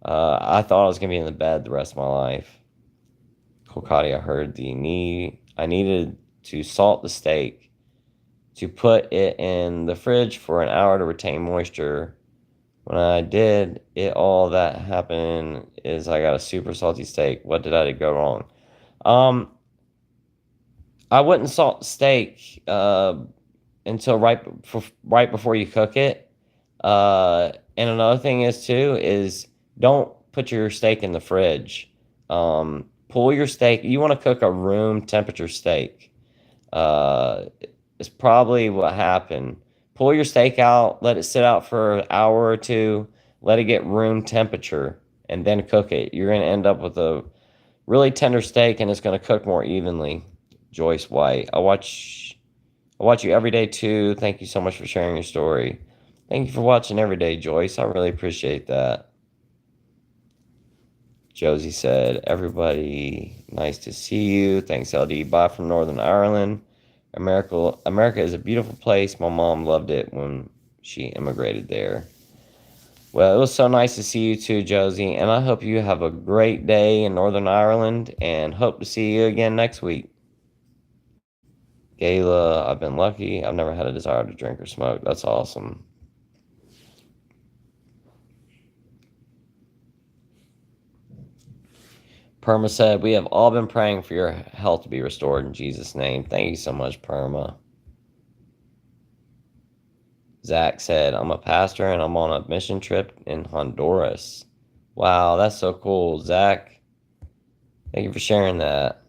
I thought I was going to be in the bed the rest of my life. Kokati, I heard I needed to salt the steak to put it in the fridge for an hour to retain moisture. When I did it, all that happened is I got a super salty steak. What did I do go wrong? I wouldn't salt the steak until right before you cook it. And another thing is don't put your steak in the fridge. Pull your steak. You want to cook a room temperature steak. is probably what happened. Pull your steak out, let it sit out for an hour or two, let it get room temperature, and then cook it. You're going to end up with a really tender steak, and it's going to cook more evenly. Joyce White. I watch you every day too. Thank you so much for sharing your story. Thank you for watching every day, Joyce. I really appreciate that. Josie said, everybody, nice to see you. Thanks, LD. Bye from Northern Ireland. America is a beautiful place. My mom loved it when she immigrated there. Well, it was so nice to see you too, Josie, and I hope you have a great day in Northern Ireland and hope to see you again next week. Gayla, I've been lucky. I've never had a desire to drink or smoke. That's awesome. Perma said, we have all been praying for your health to be restored in Jesus' name. Thank you so much, Perma. Zach said, I'm a pastor and I'm on a mission trip in Honduras. Wow, that's so cool, Zach. Thank you for sharing that.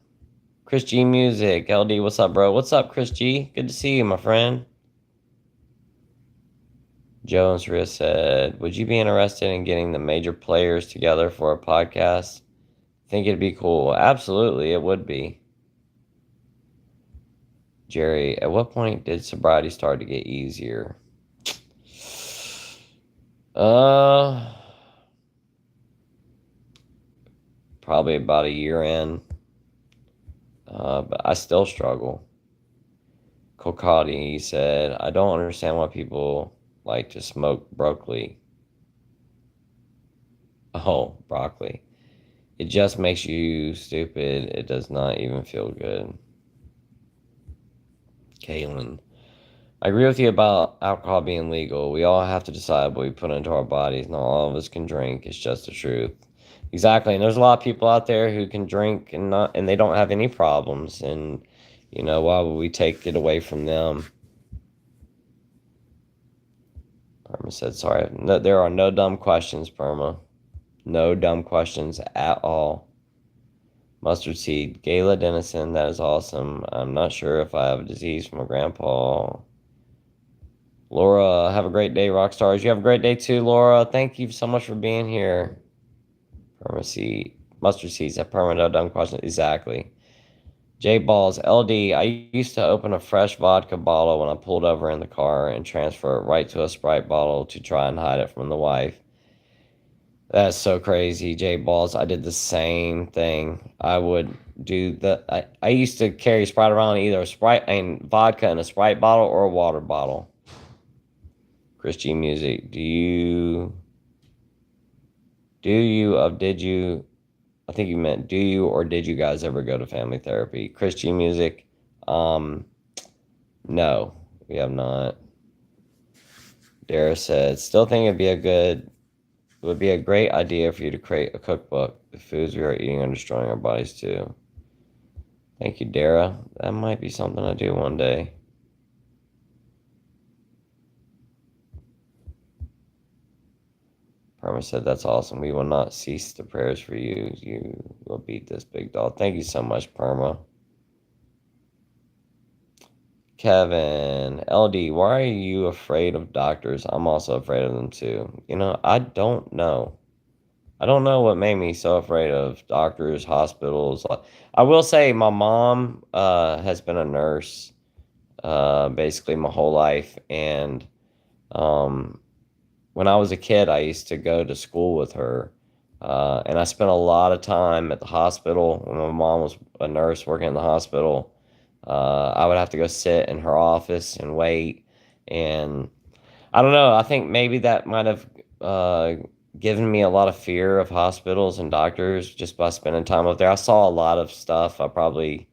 Chris G Music, LD, what's up, bro? What's up, Chris G? Good to see you, my friend. Jones Riss said, would you be interested in getting the major players together for a podcast? Think it'd be cool. Absolutely, it would be. Jerry, at what point did sobriety start to get easier? Uh, Probably about a year in. But I still struggle. Kokati said, I don't understand why people like to smoke broccoli. Oh, broccoli. It just makes you stupid. It does not even feel good. Kaylin. I agree with you about alcohol being legal. We all have to decide what we put into our bodies. Not all of us can drink. It's just the truth. Exactly. And there's a lot of people out there who can drink and they don't have any problems. And why would we take it away from them? Perma said, sorry. No, there are no dumb questions, Perma. No dumb questions at all. Mustard seed. Gayla Dennison, that is awesome. I'm not sure if I have a disease from a grandpa. Laura, have a great day, rock stars. You have a great day too, Laura. Thank you so much for being here. Perma seed. Mustard seeds. That perma no dumb question. Exactly. J Balls, LD. I used to open a fresh vodka bottle when I pulled over in the car and transfer it right to a Sprite bottle to try and hide it from the wife. That's so crazy, J Balls. I did the same thing. I would do I used to carry Sprite around, either a Sprite and vodka in a Sprite bottle or a water bottle. Chris G Music, did you, I think you meant, do you or did you guys ever go to family therapy? Chris G Music, no, we have not. Dara said, still think it would be a great idea for you to create a cookbook. The foods we are eating are destroying our bodies too. Thank you, Dara. That might be something I do one day. Perma said, that's awesome. We will not cease the prayers for you. You will beat this big dog. Thank you so much, Perma. Kevin, LD, why are you afraid of doctors? I'm also afraid of them too. I don't know. I don't know what made me so afraid of doctors, hospitals. I will say my mom has been a nurse basically my whole life. And um, when I was a kid, I used to go to school with her. And I spent a lot of time at the hospital when my mom was a nurse working in the hospital. I would have to go sit in her office and wait. And I don't know. I think maybe that might have given me a lot of fear of hospitals and doctors just by spending time up there. I saw a lot of stuff I don't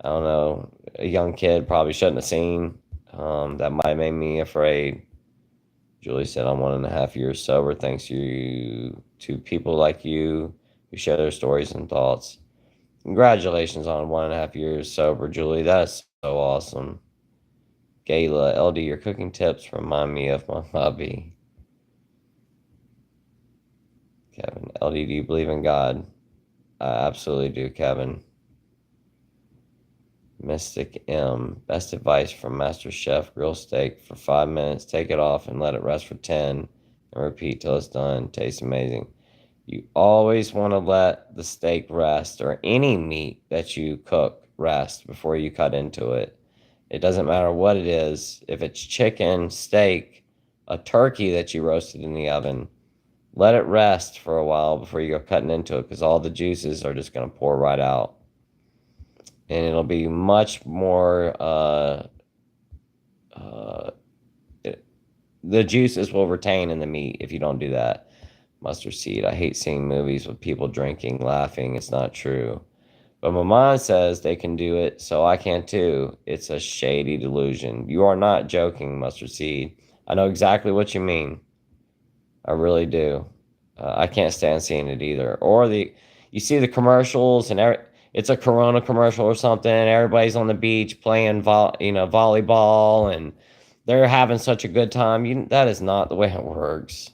know, a young kid probably shouldn't have seen. That might have made me afraid. Julie said, I'm 1.5 years sober thanks to people like you who share their stories and thoughts. Congratulations on 1.5 years sober, Julie. That's so awesome. Gayla, LD, your cooking tips remind me of my hobby. Kevin, LD, do you believe in God? I absolutely do, Kevin. Mystic M. Best advice from Master Chef. Grill steak for 5 minutes. Take it off and let it rest for 10. And repeat till it's done. Tastes amazing. You always want to let the steak rest, or any meat that you cook rest before you cut into it. It doesn't matter what it is. If it's chicken, steak, a turkey that you roasted in the oven, let it rest for a while before you go cutting into it, because all the juices are just going to pour right out. And it'll be much more, the juices will retain in the meat if you don't do that. Mustard seed. I hate seeing movies with people drinking, laughing. It's not true. But my mom says they can do it, so I can too. It's a shady delusion. You are not joking, Mustard Seed. I know exactly what you mean. I really do. I can't stand seeing it either. Or you see the commercials, and it's a Corona commercial or something. Everybody's on the beach playing, volleyball, and they're having such a good time. That is not the way it works.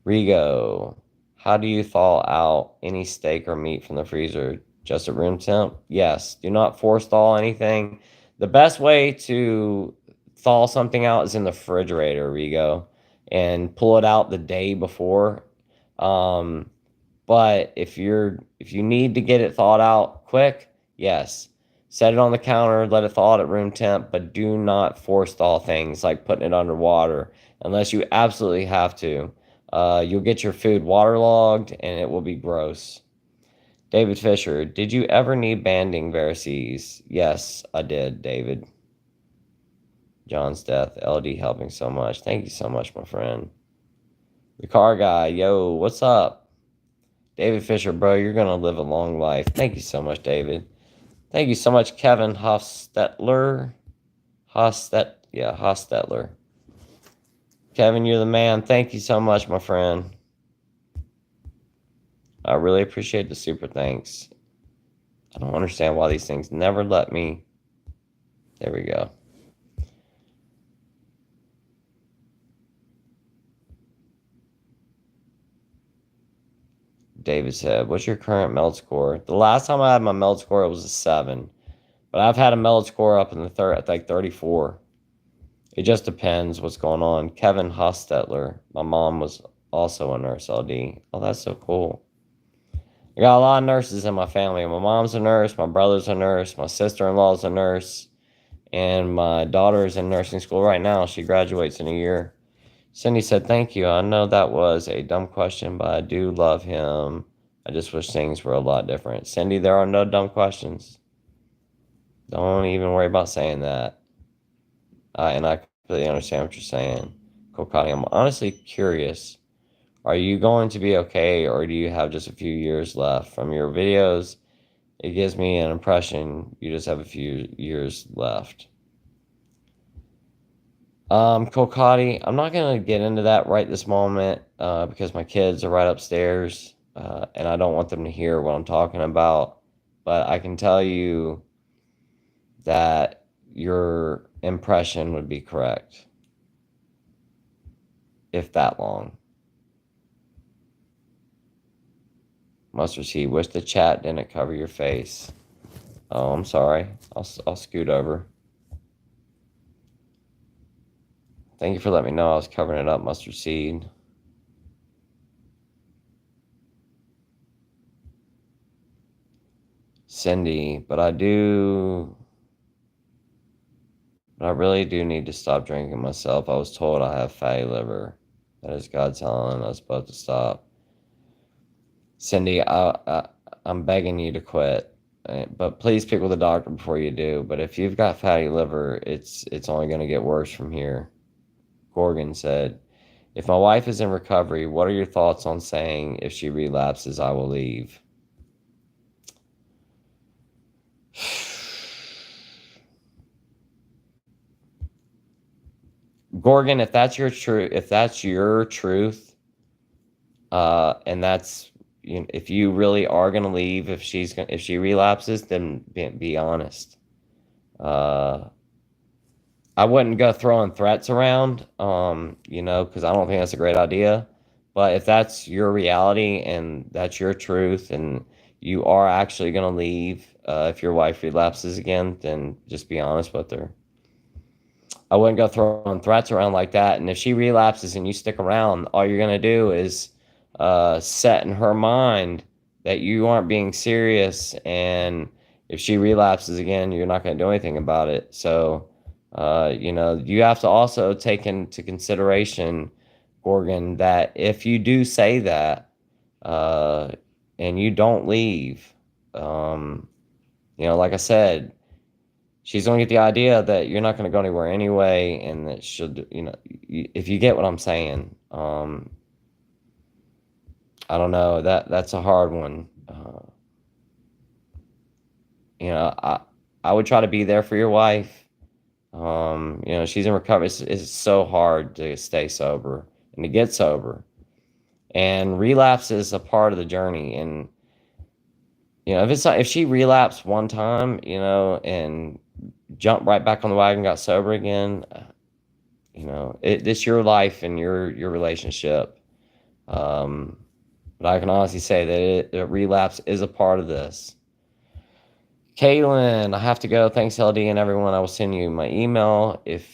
Rigo, how do you thaw out any steak or meat from the freezer? Just at room temp? Yes. Do not force thaw anything. The best way to thaw something out is in the refrigerator, Rigo, and pull it out the day before. But if you need to get it thawed out quick, yes. Set it on the counter, let it thaw out at room temp, but do not force thaw things like putting it underwater unless you absolutely have to. You'll get your food waterlogged and it will be gross. David Fisher, did you ever need banding varices? Yes, I did, David. John's death, LD helping so much. Thank you so much, my friend. The car guy, yo, what's up? David Fisher, bro, you're going to live a long life. Thank you so much, David. Thank you so much, Kevin Hostetler. Hostetler. Kevin, you're the man. Thank you so much, my friend. I really appreciate the super thanks. I don't understand why these things never let me. There we go. David said, what's your current meld score? The last time I had my meld score, it was a 7. But I've had a meld score up in the third, at like 34. It just depends what's going on. Kevin Hostetler. My mom was also a nurse, LD. Oh, that's so cool. I got a lot of nurses in my family. My mom's a nurse. My brother's a nurse. My sister-in-law's a nurse. And my daughter is in nursing school right now. She graduates in a year. Cindy said, thank you. I know that was a dumb question, but I do love him. I just wish things were a lot different. Cindy, there are no dumb questions. Don't even worry about saying that. And I completely understand what you're saying. Kokani, I'm honestly curious. Are you going to be okay, or do you have just a few years left? From your videos, it gives me an impression you just have a few years left. Kokati, I'm not going to get into that right this moment because my kids are right upstairs and I don't want them to hear what I'm talking about. But I can tell you that your impression would be correct. If that long. Mustard seed, wish the chat didn't cover your face. Oh, I'm sorry. I'll scoot over. Thank you for letting me know I was covering it up, Mustard Seed. Cindy, but I really do need to stop drinking myself. I was told I have fatty liver. That is God telling us both to stop. Cindy, I'm begging you to quit. But please pick with a doctor before you do. But if you've got fatty liver, it's only going to get worse from here. Gorgon said, if my wife is in recovery, what are your thoughts on saying if she relapses, I will leave? Gorgon, if that's your truth, and that's, if you really are gonna leave, if she relapses, then be honest. I wouldn't go throwing threats around, because I don't think that's a great idea. But if that's your reality and that's your truth, and you are actually going to leave. If your wife relapses again, then just be honest with her. I wouldn't go throwing threats around like that. And if she relapses and you stick around, all you're going to do is set in her mind that you aren't being serious. And if she relapses again, you're not going to do anything about it. So, you have to also take into consideration, Gorgon, that if you do say that uh, and you don't leave, like I said, she's going to get the idea that you're not going to go anywhere anyway, and that should, if you get what I'm saying. I don't know, that's a hard one. I would try to be there for your wife. She's in recovery. It's so hard to stay sober and to get sober, and relapse is a part of the journey. And if she relapsed one time, and jumped right back on the wagon, got sober again, it's your life and your relationship. But I can honestly say that relapse is a part of this. Kaylin, I have to go. Thanks, LD, and everyone. I will send you my email if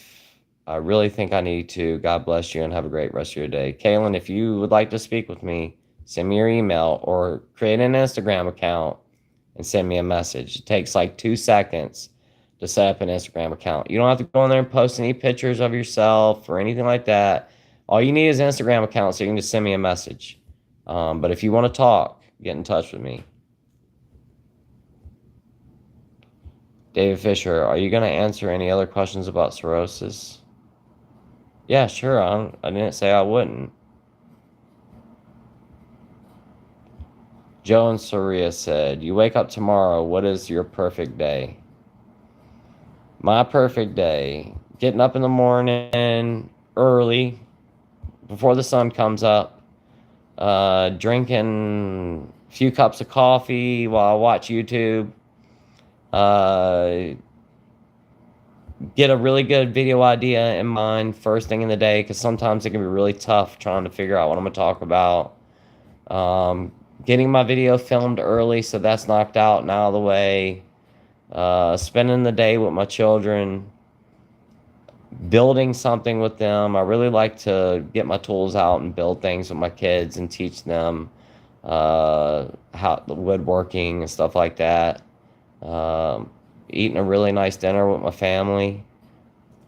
I really think I need to. God bless you and have a great rest of your day. Kaylin, if you would like to speak with me, send me your email or create an Instagram account and send me a message. It takes like 2 seconds to set up an Instagram account. You don't have to go in there and post any pictures of yourself or anything like that. All you need is an Instagram account, so you can just send me a message. But if you want to talk, get in touch with me. David Fisher, are you going to answer any other questions about cirrhosis? Yeah, sure. I didn't say I wouldn't. Joe and Soria said, you wake up tomorrow. What is your perfect day? My perfect day, getting up in the morning early, before the sun comes up, drinking a few cups of coffee while I watch YouTube, get a really good video idea in mind first thing in the day, because sometimes it can be really tough trying to figure out what I'm going to talk about. Getting my video filmed early so that's knocked out and out of the way. Spending the day with my children, building something with them. I really like to get my tools out and build things with my kids and teach them how woodworking and stuff like that. Eating a really nice dinner with my family,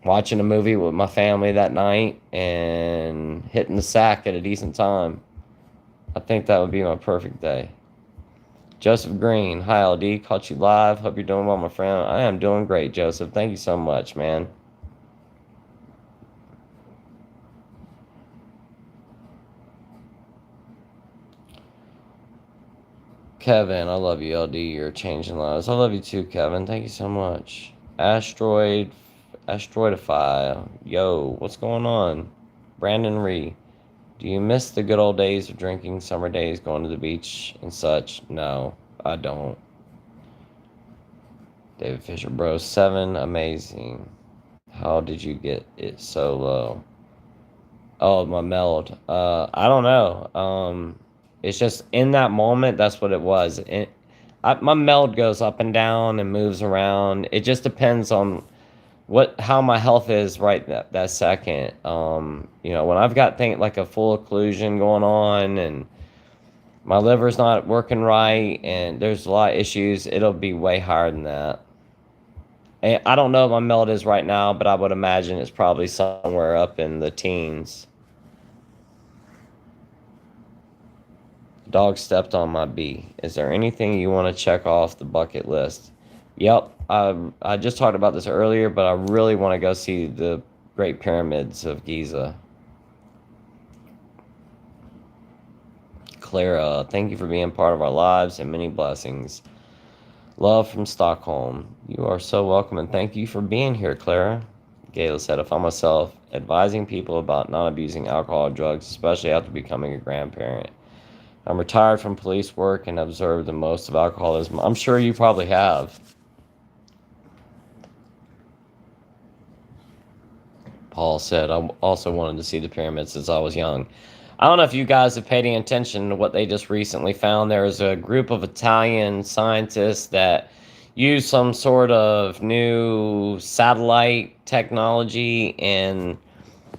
watching a movie with my family that night, and hitting the sack at a decent time. I think that would be my perfect day. Joseph Green, hi LD, caught you live. Hope you're doing well, my friend. I am doing great, Joseph. Thank you so much, man. Kevin, I love you, LD. You're changing lives. I love you too, Kevin. Thank you so much. Asteroidify. Yo, what's going on? Brandon Ree. Do you miss the good old days of drinking, summer days, going to the beach and such? No, I don't. David Fisher, bro. 7, amazing. How did you get it so low? Oh, my meld. I don't know. It's just in that moment, that's what it was. My meld goes up and down and moves around. It just depends on how my health is right that second. When I've got like a full occlusion going on and my liver's not working right and there's a lot of issues, it'll be way higher than that. And I don't know what my meld is right now, but I would imagine it's probably somewhere up in the teens. Dog stepped on my bee. Is there anything you want to check off the bucket list? Yep. I just talked about this earlier, but I really want to go see the Great Pyramids of Giza. Clara, thank you for being part of our lives and many blessings. Love from Stockholm. You are so welcome, and thank you for being here, Clara. Gayla said, I find myself advising people about not abusing alcohol or drugs, especially after becoming a grandparent. I'm retired from police work and observed the most of alcoholism. I'm sure you probably have. Paul said, I also wanted to see the pyramids since I was young. I don't know if you guys have paid any attention to what they just recently found. There's a group of Italian scientists that use some sort of new satellite technology, and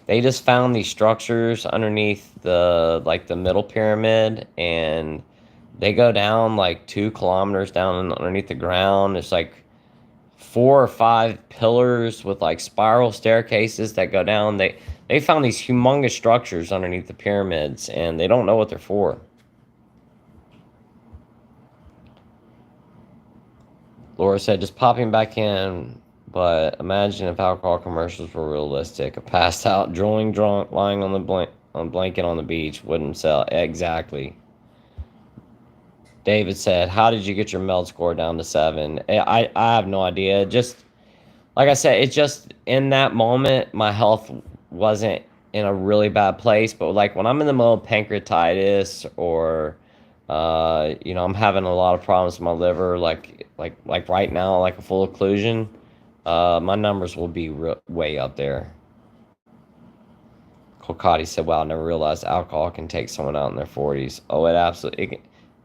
they just found these structures underneath the middle pyramid, and they go down like 2 kilometers down underneath the ground. It's like 4 or 5 pillars with like spiral staircases that go down. They found these humongous structures underneath the pyramids, and they don't know what they're for. Laura said, just popping back in, but imagine if alcohol commercials were realistic. A passed out, drooling drunk, lying on the blanket on the beach wouldn't sell. Exactly. David said, how did you get your meld score down to 7? I have no idea. Just like I said, it's just in that moment, my health wasn't in a really bad place. But like when I'm in the middle of pancreatitis, or I'm having a lot of problems with my liver, like right now, like a full occlusion, my numbers will be way up there. Kolkati said, wow, I never realized alcohol can take someone out in their 40s. Oh,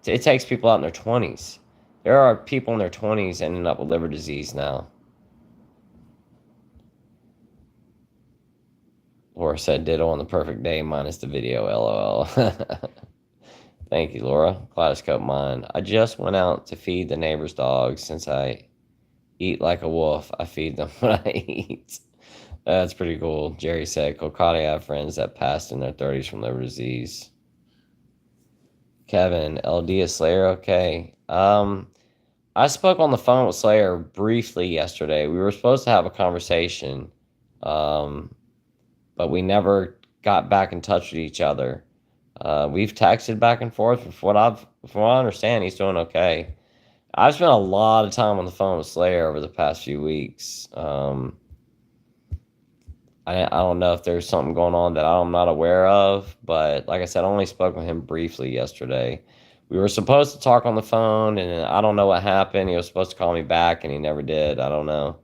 it takes people out in their 20s. There are people in their 20s ending up with liver disease now. Laura said, ditto on the perfect day minus the video, lol. Thank you, Laura. Kaleidoscope Mind. I just went out to feed the neighbor's dogs. Since I eat like a wolf, I feed them when I eat. That's pretty cool. Jerry said, Kokati have friends that passed in their 30s from liver disease. Kevin, LD is Slayer okay? I spoke on the phone with Slayer briefly yesterday. We were supposed to have a conversation, but we never got back in touch with each other. We've texted back and forth. From what I understand, he's doing okay. I've spent a lot of time on the phone with Slayer over the past few weeks. I don't know if there's something going on that I'm not aware of, but like I said, I only spoke with him briefly yesterday. We were supposed to talk on the phone, and I don't know what happened. He was supposed to call me back, and he never did. I don't know.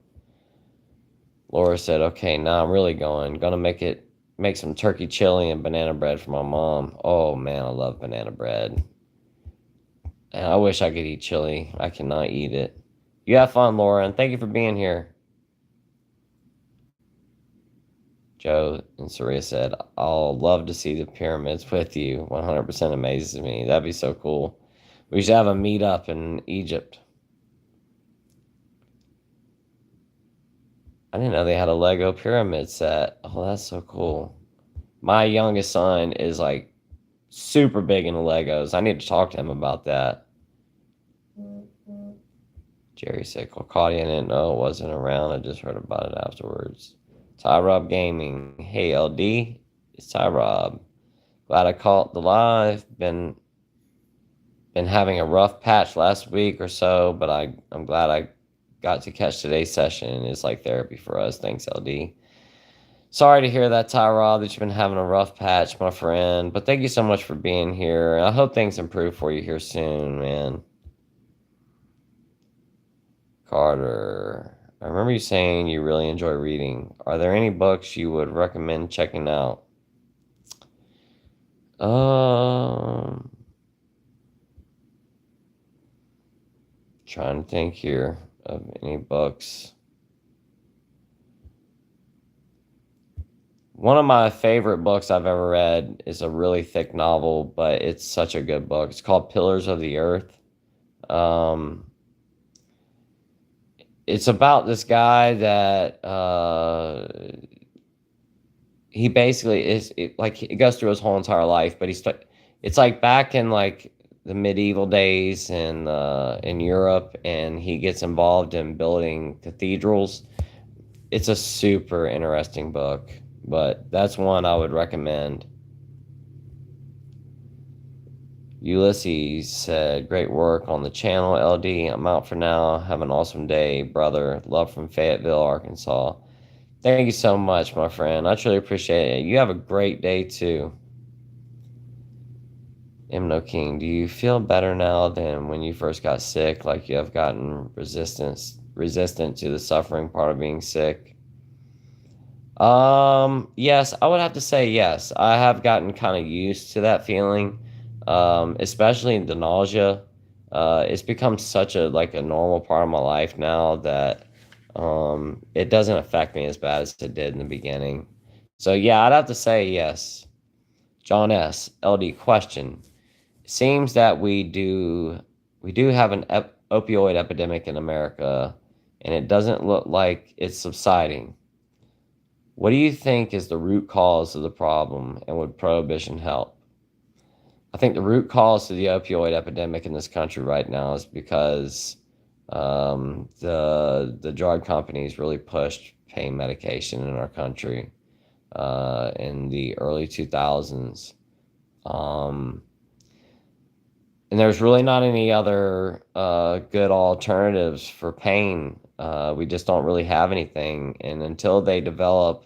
Laura said, okay, now I'm really gonna make some turkey chili and banana bread for my mom. Oh man, I love banana bread. And I wish I could eat chili. I cannot eat it. You have fun, Laura, and thank you for being here. Joe and Saria said, I'll love to see the pyramids with you. 100% amazes me. That'd be so cool. We should have a meetup in Egypt. I didn't know they had a Lego pyramid set. Oh, that's so cool. My youngest son is like super big into Legos. I need to talk to him about that. Jerry said, Claudia didn't know it wasn't around. I just heard about it afterwards. Ty Rob Gaming. Hey, LD. It's Ty Rob. Glad I caught the live. Been having a rough patch last week or so, but I'm glad I got to catch today's session. It's like therapy for us. Thanks, LD. Sorry to hear that, Ty Rob, that you've been having a rough patch, my friend. But thank you so much for being here. I hope things improve for you here soon, man. Carter. I remember you saying you really enjoy reading. Are there any books you would recommend checking out? Trying to think here of any books. One of my favorite books I've ever read is a really thick novel, but it's such a good book. It's called Pillars of the Earth. It's about this guy that he basically it goes through his whole entire life, but it's like back in like the medieval days in Europe, and he gets involved in building cathedrals. It's a super interesting book, but that's one I would recommend. Ulysses said, great work on the channel, LD. I'm out for now. Have an awesome day, brother. Love from Fayetteville, Arkansas. Thank you so much, my friend. I truly appreciate it. You have a great day, too. Imno King, do you feel better now than when you first got sick? Like you have gotten resistant to the suffering part of being sick? Yes, I would have to say yes. I have gotten kind of used to that feeling, especially the nausea. It's become such a like a normal part of my life now that it doesn't affect me as bad as it did in the beginning. So yeah, I'd have to say yes. John S. LD question. Seems that we do have an opioid epidemic in America, and it doesn't look like it's subsiding. What do you think is the root cause of the problem, and would prohibition help? I think the root cause to the opioid epidemic in this country right now is because the drug companies really pushed pain medication in our country in the early 2000s. Um, and there's really not any other good alternatives for pain. We just don't really have anything. And until they develop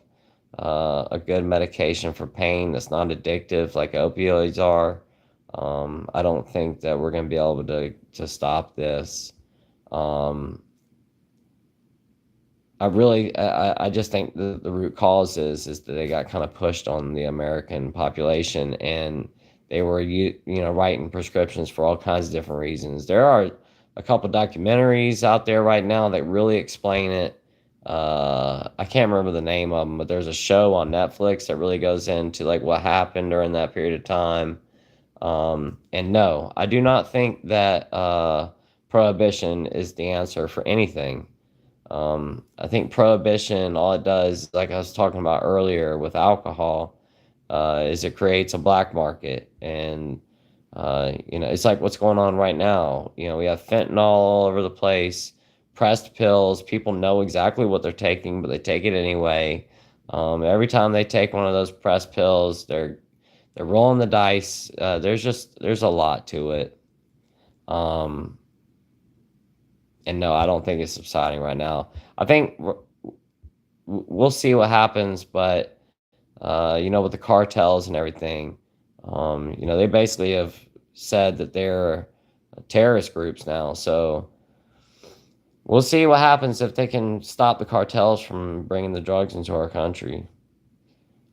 a good medication for pain that's not addictive like opioids are, I don't think that we're going to be able to stop this. Um, I just think the root cause is that they got kind of pushed on the American population, and they were writing prescriptions for all kinds of different reasons. There are a couple documentaries out there right now that really explain it. I can't remember the name of them, but there's a show on Netflix that really goes into like what happened during that period of time. And no, I do not think that prohibition is the answer for anything. I think prohibition, all it does, like I was talking about earlier with alcohol, is it creates a black market. And, it's like what's going on right now. We have fentanyl all over the place, pressed pills. People know exactly what they're taking, but they take it anyway. Every time they take one of those pressed pills, they're rolling the dice. There's a lot to it. Um, and no, I don't think it's subsiding right now. I think we'll see what happens, but with the cartels and everything, they basically have said that they're terrorist groups now. So we'll see what happens if they can stop the cartels from bringing the drugs into our country.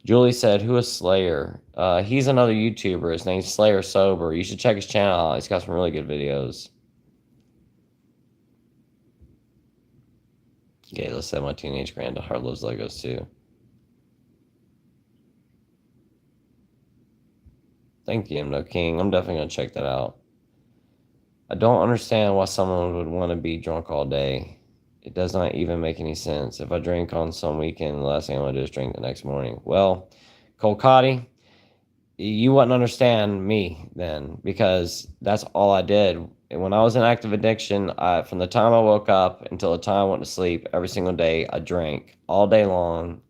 Julie said, "Who is Slayer?" He's another YouTuber. His name's Slayer Sober. You should check his channel out. He's got some really good videos. Okay, let's say my teenage granddaughter loves Legos too. Thank you, No King. I'm definitely gonna check that out. I don't understand why someone would want to be drunk all day. It does not even make any sense. If I drink on some weekend, the last thing I want to do is drink the next morning. Well, Colcati, you wouldn't understand me then, because that's all I did. And when I was in active addiction, from the time I woke up until the time I went to sleep, every single day, I drank all day long,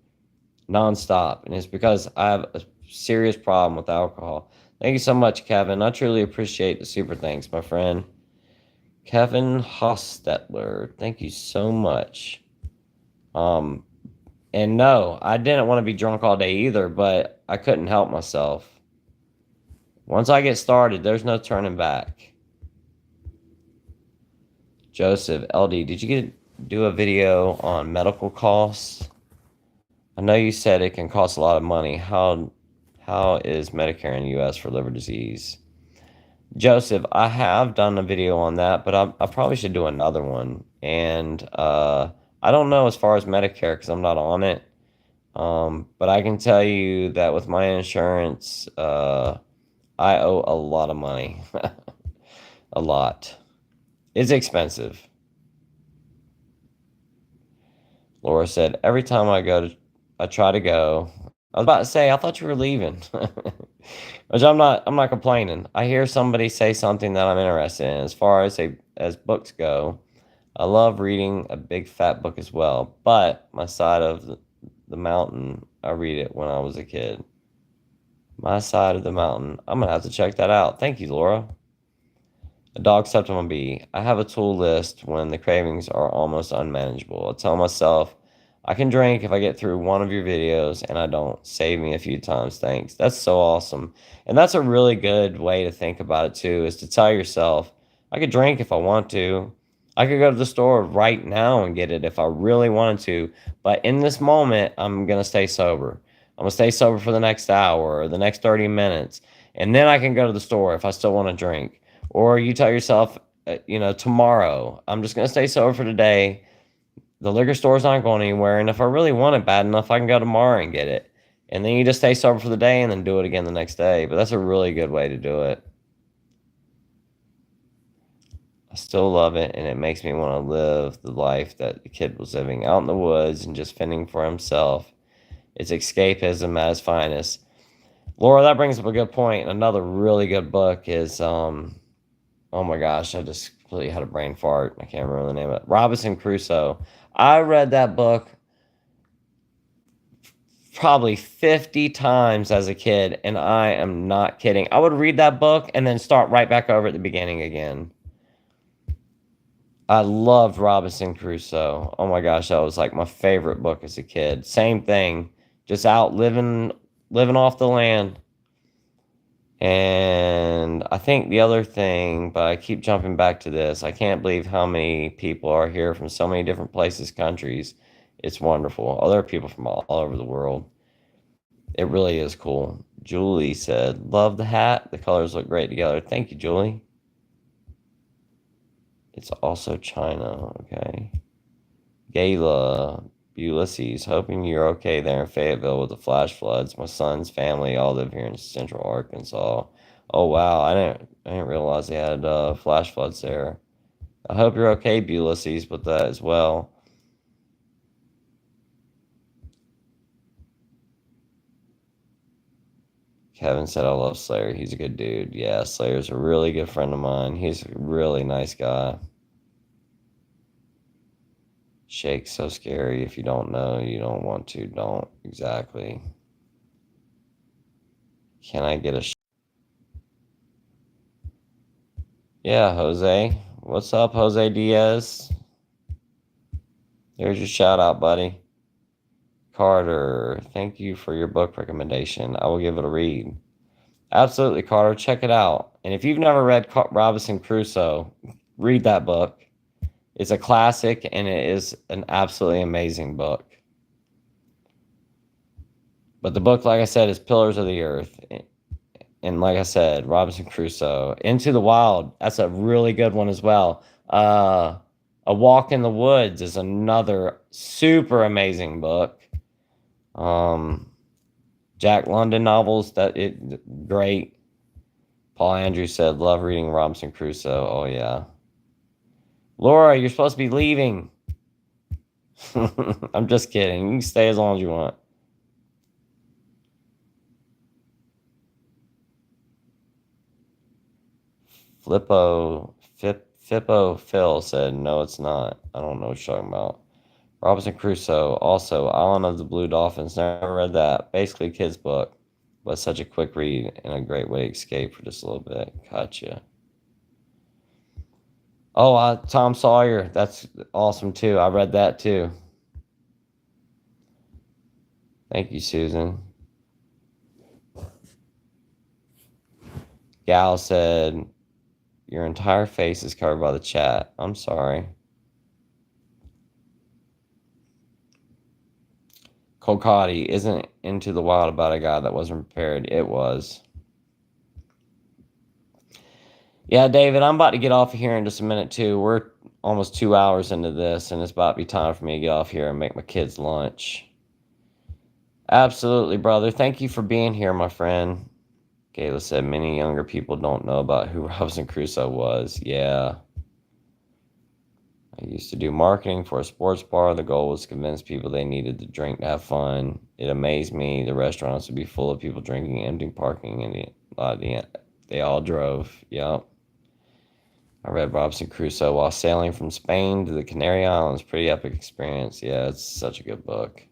nonstop. And it's because I have a serious problem with alcohol. Thank you so much, Kevin. I truly appreciate the super thanks, my friend. Kevin Hostetler, thank you so much. And no, I didn't want to be drunk all day either, but I couldn't help myself. Once I get started, there's no turning back. Joseph, LD, did you do a video on medical costs? I know you said it can cost a lot of money. How is Medicare in the U.S. for liver disease? Joseph, I have done a video on that, but I probably should do another one. And I don't know as far as Medicare because I'm not on it. But I can tell you that with my insurance, I owe a lot of money. A lot. It's expensive. Laura said, every time I try to go. I was about to say, I thought you were leaving. Which I'm not complaining. I hear somebody say something that I'm interested in. As far as books go, I love reading a big fat book as well. But my side of the mountain, I read it when I was a kid. My side of the mountain. I'm gonna have to check that out. Thank you, Laura. A dog stepped on my bee. I have a tool list when the cravings are almost unmanageable. I tell myself I can drink if I get through one of your videos, and I don't. Save me a few times, thanks. That's so awesome. And that's a really good way to think about it too, is to tell yourself, I could drink if I want to. I could go to the store right now and get it if I really wanted to. But in this moment, I'm going to stay sober. I'm going to stay sober for the next hour or the next 30 minutes. And then I can go to the store if I still want to drink. Or you tell yourself, tomorrow, I'm just going to stay sober for today. The liquor store's not going anywhere. And if I really want it bad enough, I can go tomorrow and get it. And then you just stay sober for the day and then do it again the next day. But that's a really good way to do it. I still love it, and it makes me want to live the life that the kid was living out in the woods and just fending for himself. It's escapism at its finest. Laura, that brings up a good point. Another really good book is, oh my gosh, I just completely had a brain fart. I can't remember the name of it. Robinson Crusoe. I read that book probably 50 times as a kid, and I am not kidding. I would read that book and then start right back over at the beginning again. I loved Robinson Crusoe. Oh my gosh, that was like my favorite book as a kid. Same thing, just out living off the land. And I think the other thing, but I keep jumping back to this, I can't believe how many people are here from so many different places, countries. It's wonderful. Other people from all over the world. It really is cool. Julie said, love the hat. The colors look great together. Thank you, Julie. It's also China, okay. Gayla, Ulysses, hoping you're okay there in Fayetteville with the flash floods. My son's family all live here in Central Arkansas. Oh wow, I didn't realize they had flash floods there. I hope you're okay, Ulysses, with that as well. Kevin said I love Slayer. He's a good dude. Yeah, Slayer's a really good friend of mine. He's a really nice guy. Shake's so scary. If you don't know, you don't want to. Don't. Exactly. Can I get a... Yeah, Jose. What's up, Jose Diaz? There's your shout out, buddy. Carter, thank you for your book recommendation. I will give it a read. Absolutely, Carter. Check it out. And if you've never read Robinson Crusoe, read that book. It's a classic, and it is an absolutely amazing book. But the book, like I said, is Pillars of the Earth. And like I said, Robinson Crusoe. Into the Wild, that's a really good one as well. A Walk in the Woods is another super amazing book. Jack London novels, great. Paul Andrews said, love reading Robinson Crusoe. Oh, yeah. Laura, you're supposed to be leaving. I'm just kidding. You can stay as long as you want. Fippo Phil said, no, it's not. I don't know what you're talking about. Robinson Crusoe, also Island of the Blue Dolphins. Never read that. Basically a kid's book, but such a quick read and a great way to escape for just a little bit. Gotcha. Oh, Tom Sawyer. That's awesome too. I read that too. Thank you, Susan. Gal said, your entire face is covered by the chat. I'm sorry. Colcati isn't Into the Wild about a guy that wasn't prepared. It was. Yeah, David, I'm about to get off of here in just a minute, too. We're almost 2 hours into this, and it's about to be time for me to get off here and make my kids lunch. Absolutely, brother. Thank you for being here, my friend. Gayla said many younger people don't know about who Robinson Crusoe was. Yeah. I used to do marketing for a sports bar. The goal was to convince people they needed to drink to have fun. It amazed me. The restaurants would be full of people drinking, empty parking, and they all drove. Yep. I read Robinson Crusoe while sailing from Spain to the Canary Islands. Pretty epic experience. Yeah, it's such a good book.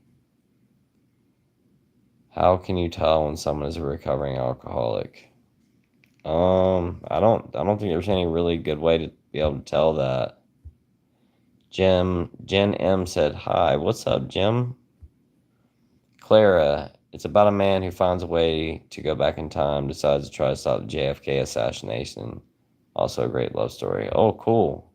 How can you tell when someone is a recovering alcoholic? I don't think there's any really good way to be able to tell that. Jen M said, hi, what's up, Jim? Clara, it's about a man who finds a way to go back in time, decides to try to stop the JFK assassination. Also a great love story. Oh, cool.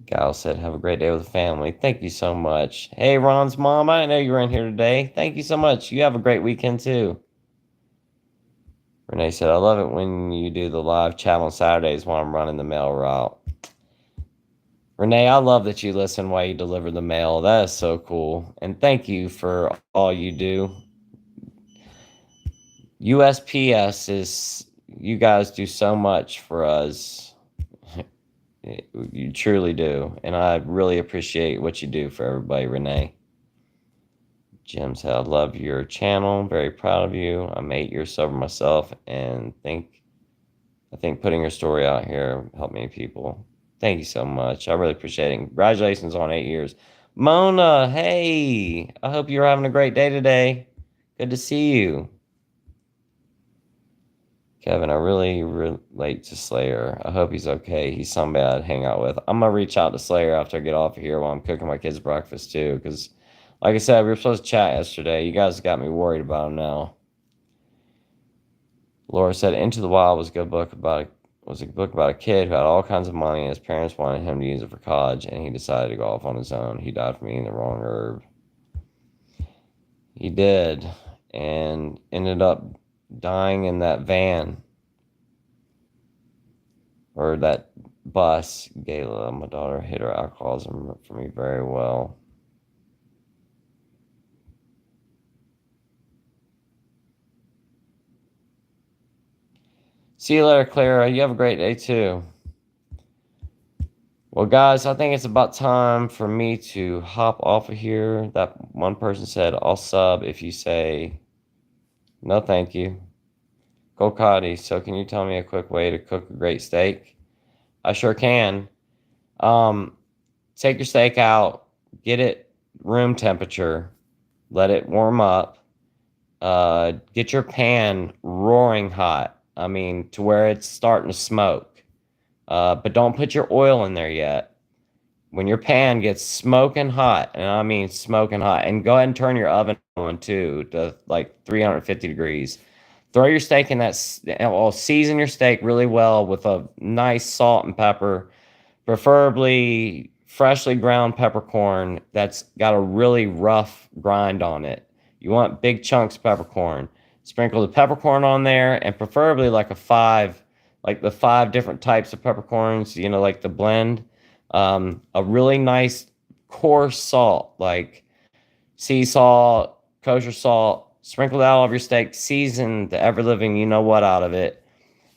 Gal said, have a great day with the family. Thank you so much. Hey, Ron's mom, I didn't know you were in here today. Thank you so much. You have a great weekend too. Renee said, I love it when you do the live chat on Saturdays while I'm running the mail route. Renee, I love that you listen while you deliver the mail. That is so cool. And thank you for all you do. USPS is, you guys do so much for us. You truly do. And I really appreciate what you do for everybody, Renee. Jim said, I love your channel. Very proud of you. I'm 8 years sober myself and I think putting your story out here helped many people. Thank you so much. I really appreciate it. Congratulations on 8 years. Mona, hey, I hope you're having a great day today. Good to see you. Kevin, I really relate to Slayer. I hope he's okay. He's somebody I'd hang out with. I'm going to reach out to Slayer after I get off of here while I'm cooking my kids' breakfast, too. Because, like I said, we were supposed to chat yesterday. You guys got me worried about him now. Laura said, Into the Wild was a good book about a kid who had all kinds of money and his parents wanted him to use it for college and he decided to go off on his own. He died from eating the wrong herb. He did, and ended up dying in that van or that bus. Gayla, my daughter, hid her alcoholism for me very well. See you later, Clara. You have a great day too. Well, guys, I think it's about time for me to hop off of here. That one person said, I'll sub if you say no, thank you. Kokati, so can you tell me a quick way to cook a great steak? I sure can. Um, Take your steak out, get it room temperature, let it warm up. Get your pan roaring hot. I mean, to where it's starting to smoke. But don't put your oil in there yet. When your pan gets smoking hot, and I mean smoking hot, and go ahead and turn your oven on too to like 350 degrees. Throw your steak in that, well, season your steak really well with a nice salt and pepper, preferably freshly ground peppercorn that's got a really rough grind on it. You want big chunks of peppercorn. Sprinkle the peppercorn on there, and preferably like the five different types of peppercorns, like the blend. A really nice coarse salt, like sea salt, kosher salt. Sprinkle that all over your steak. Season the ever living you know what out of it,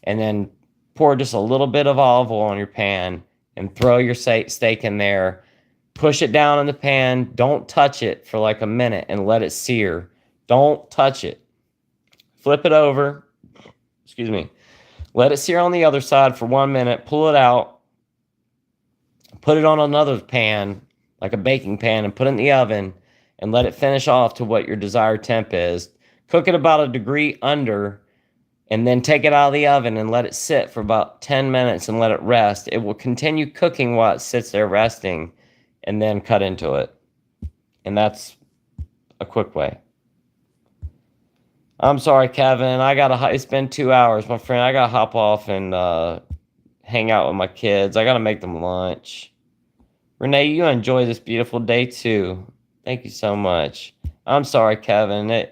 and then pour just a little bit of olive oil on your pan and throw your steak in there. Push it down in the pan. Don't touch it for like a minute and let it sear. Don't touch it. Flip it over. Excuse me. Let it sear on the other side for 1 minute. Pull it out. Put it on another pan, like a baking pan, and put it in the oven and let it finish off to what your desired temp is. Cook it about a degree under, and then take it out of the oven and let it sit for about 10 minutes and let it rest. It will continue cooking while it sits there resting, and then cut into it. And that's a quick way. I'm sorry, Kevin. It's been 2 hours, my friend. I gotta hop off and hang out with my kids. I gotta make them lunch. Renee, you enjoy this beautiful day too. Thank you so much. I'm sorry, Kevin.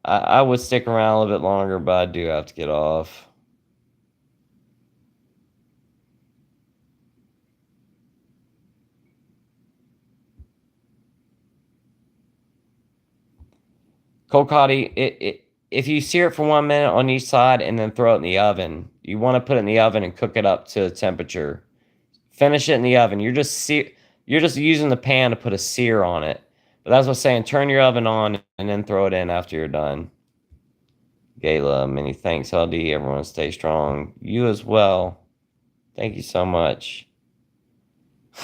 I would stick around a little bit longer, but I do have to get off. Kokati, if you sear it for 1 minute on each side and then throw it in the oven, you want to put it in the oven and cook it up to temperature. Finish it in the oven. You're just using the pan to put a sear on it. But that's what I'm saying. Turn your oven on and then throw it in after you're done. Gayla, many thanks, LD. Everyone stay strong. You as well. Thank you so much.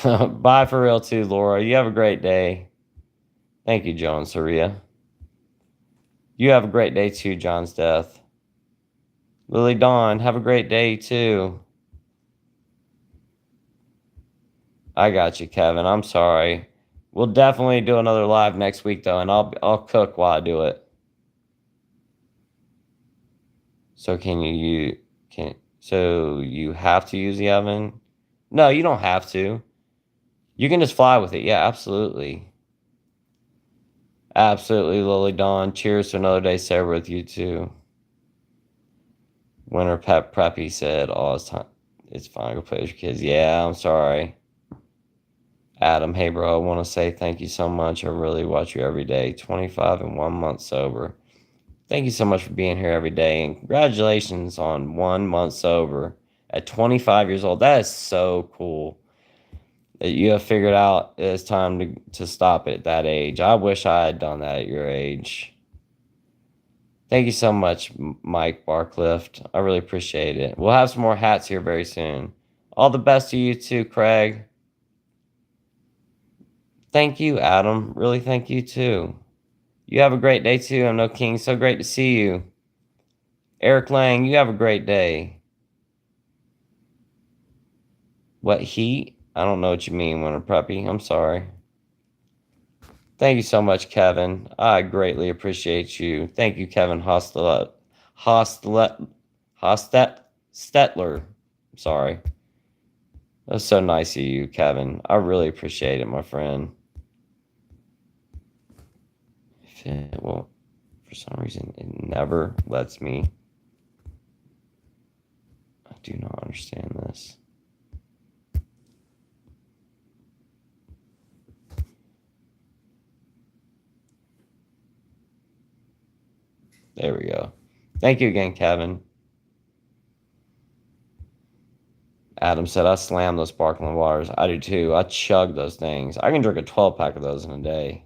Bye for real too, Laura. You have a great day. Thank you, Joan Saria. You have a great day too, John's death. Lily Dawn, have a great day too. I got you, Kevin. I'm sorry. We'll definitely do another live next week though, and I'll cook while I do it. So so you have to use the oven? No, you don't have to. You can just fly with it. Yeah, absolutely. Absolutely, Lily Dawn. Cheers to another day sober with you too. Winter Pep Preppy said, "Oh, it's time. It's fine. Go play with your kids." Yeah, I'm sorry. Adam, hey bro, I want to say thank you so much. I really watch you every day. 25 and 1 month sober. Thank you so much for being here every day, and congratulations on 1 month sober at 25 years old. That is so cool that you have figured out it's time to stop at that age. I wish I had done that at your age. Thank you so much, Mike Barclift. I really appreciate it. We'll have some more hats here very soon. All the best to you too, Craig. Thank you, Adam. Really thank you too. You have a great day too. I'm No King. So great to see you. Eric Lang, you have a great day. What heat? I don't know what you mean, Winter Preppy. I'm sorry. Thank you so much, Kevin. I greatly appreciate you. Thank you, Kevin Stetler. Sorry. That's so nice of you, Kevin. I really appreciate it, my friend. Well, for some reason, it never lets me. I do not understand this. There we go. Thank you again, Kevin. Adam said, I slam those sparkling waters. I do too. I chug those things. I can drink a 12-pack of those in a day.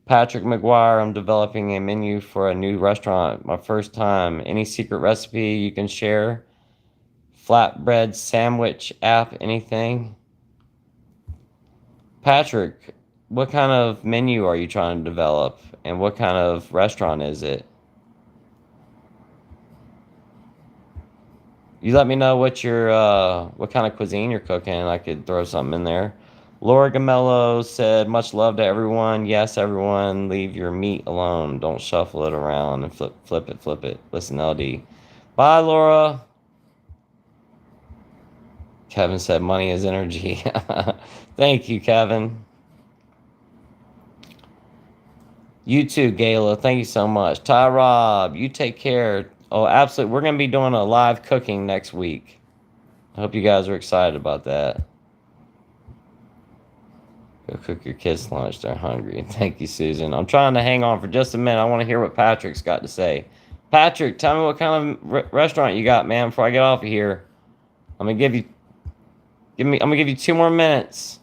Patrick McGuire, I'm developing a menu for a new restaurant. My first time. Any secret recipe you can share? Flatbread sandwich app, anything? Patrick, what kind of menu are you trying to develop? And what kind of restaurant is it? You let me know what kind of cuisine you're cooking, and I could throw something in there. Laura Gamello said, much love to everyone. Yes, everyone, leave your meat alone. Don't shuffle it around and flip it. Listen, LD. Bye, Laura. Kevin said, money is energy. Thank you, Kevin. You too, Gayla. Thank you so much. Ty Rob, you take care. Oh, absolutely. We're going to be doing a live cooking next week. I hope you guys are excited about that. Go cook your kids' lunch. They're hungry. Thank you, Susan. I'm trying to hang on for just a minute. I want to hear what Patrick's got to say. Patrick, tell me what kind of restaurant you got, man, before I get off of here. I'm gonna give you 2 more minutes.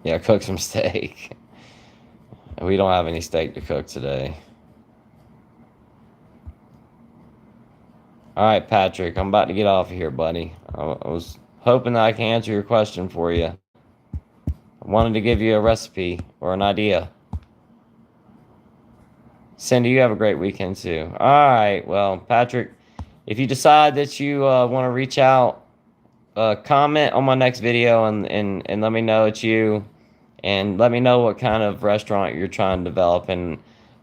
Yeah, cook some steak. We don't have any steak to cook today. All right, Patrick, I'm about to get off of here, buddy. I was hoping that I can answer your question for you. I wanted to give you a recipe or an idea. Cindy, you have a great weekend too. All right, well, Patrick, if you decide that you want to reach out, comment on my next video and let me know it's you, and let me know what kind of restaurant you're trying to develop, and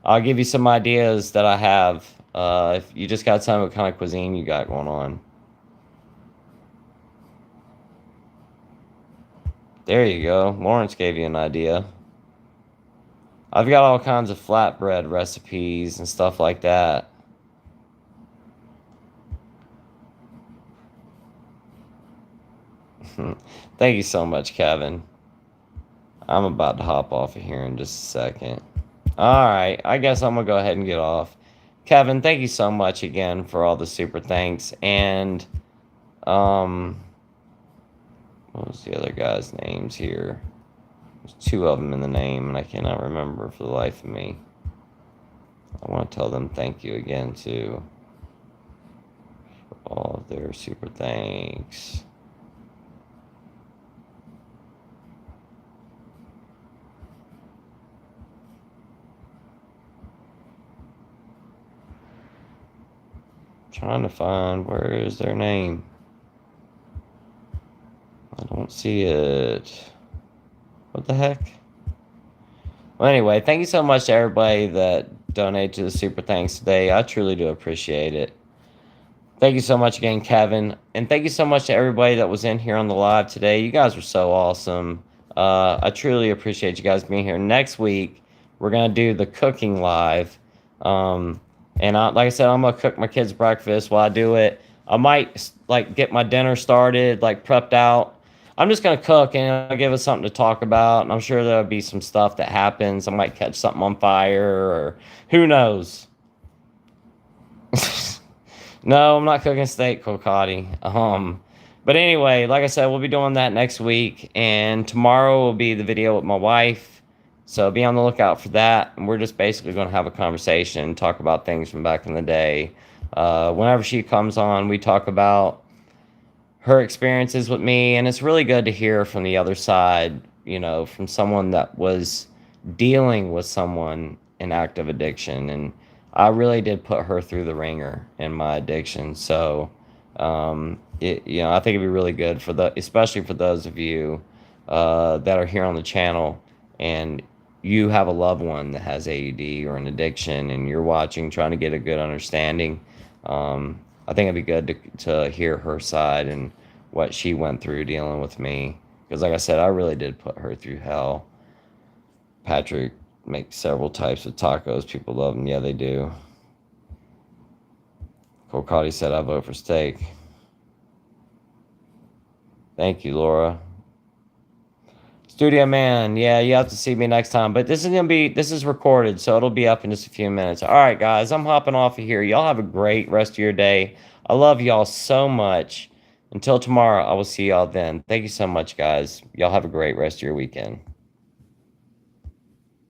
I'll give you some ideas that I have. If you just got to tell me what kind of cuisine you got going on. There you go. Lawrence gave you an idea. I've got all kinds of flatbread recipes and stuff like that. Thank you so much, Kevin. I'm about to hop off of here in just a second. Alright, I guess I'm going to go ahead and get off. Kevin, thank you so much again for all the super thanks. And, what was the other guy's names here? There's 2 of them in the name, and I cannot remember for the life of me. I want to tell them thank you again, too. For all of their super thanks. Trying to find where is their name. I don't see it. What the heck? Well, anyway, thank you so much to everybody that donated to the super thanks today. I truly do appreciate it. Thank you so much again, Kevin. And thank you so much to everybody that was in here on the live today. You guys were so awesome. I truly appreciate you guys being here. Next week, we're going to do the cooking live. Like I said, I'm going to cook my kids' breakfast while I do it. I might like get my dinner started, like prepped out. I'm just going to cook and I'll give us something to talk about. And I'm sure there'll be some stuff that happens. I might catch something on fire or who knows. No, I'm not cooking steak, Kokati. But anyway, like I said, we'll be doing that next week, and tomorrow will be the video with my wife. So be on the lookout for that. And we're just basically going to have a conversation, talk about things from back in the day. Whenever she comes on, we talk about her experiences with me, and it's really good to hear from the other side, you know, from someone that was dealing with someone in active addiction. And I really did put her through the ringer in my addiction. So, I think it'd be really good for especially for those of you that are here on the channel and you have a loved one that has AUD or an addiction and you're watching, trying to get a good understanding. I think it'd be good to hear her side and what she went through dealing with me. Because, like I said, I really did put her through hell. Patrick makes several types of tacos. People love them. Yeah, they do. Kokati said, I vote for steak. Thank you, Laura. Studio Man, yeah, you have to see me next time. But this is recorded, so it'll be up in just a few minutes. All right, guys, I'm hopping off of here. Y'all have a great rest of your day. I love y'all so much. Until tomorrow, I will see y'all then. Thank you so much, guys. Y'all have a great rest of your weekend.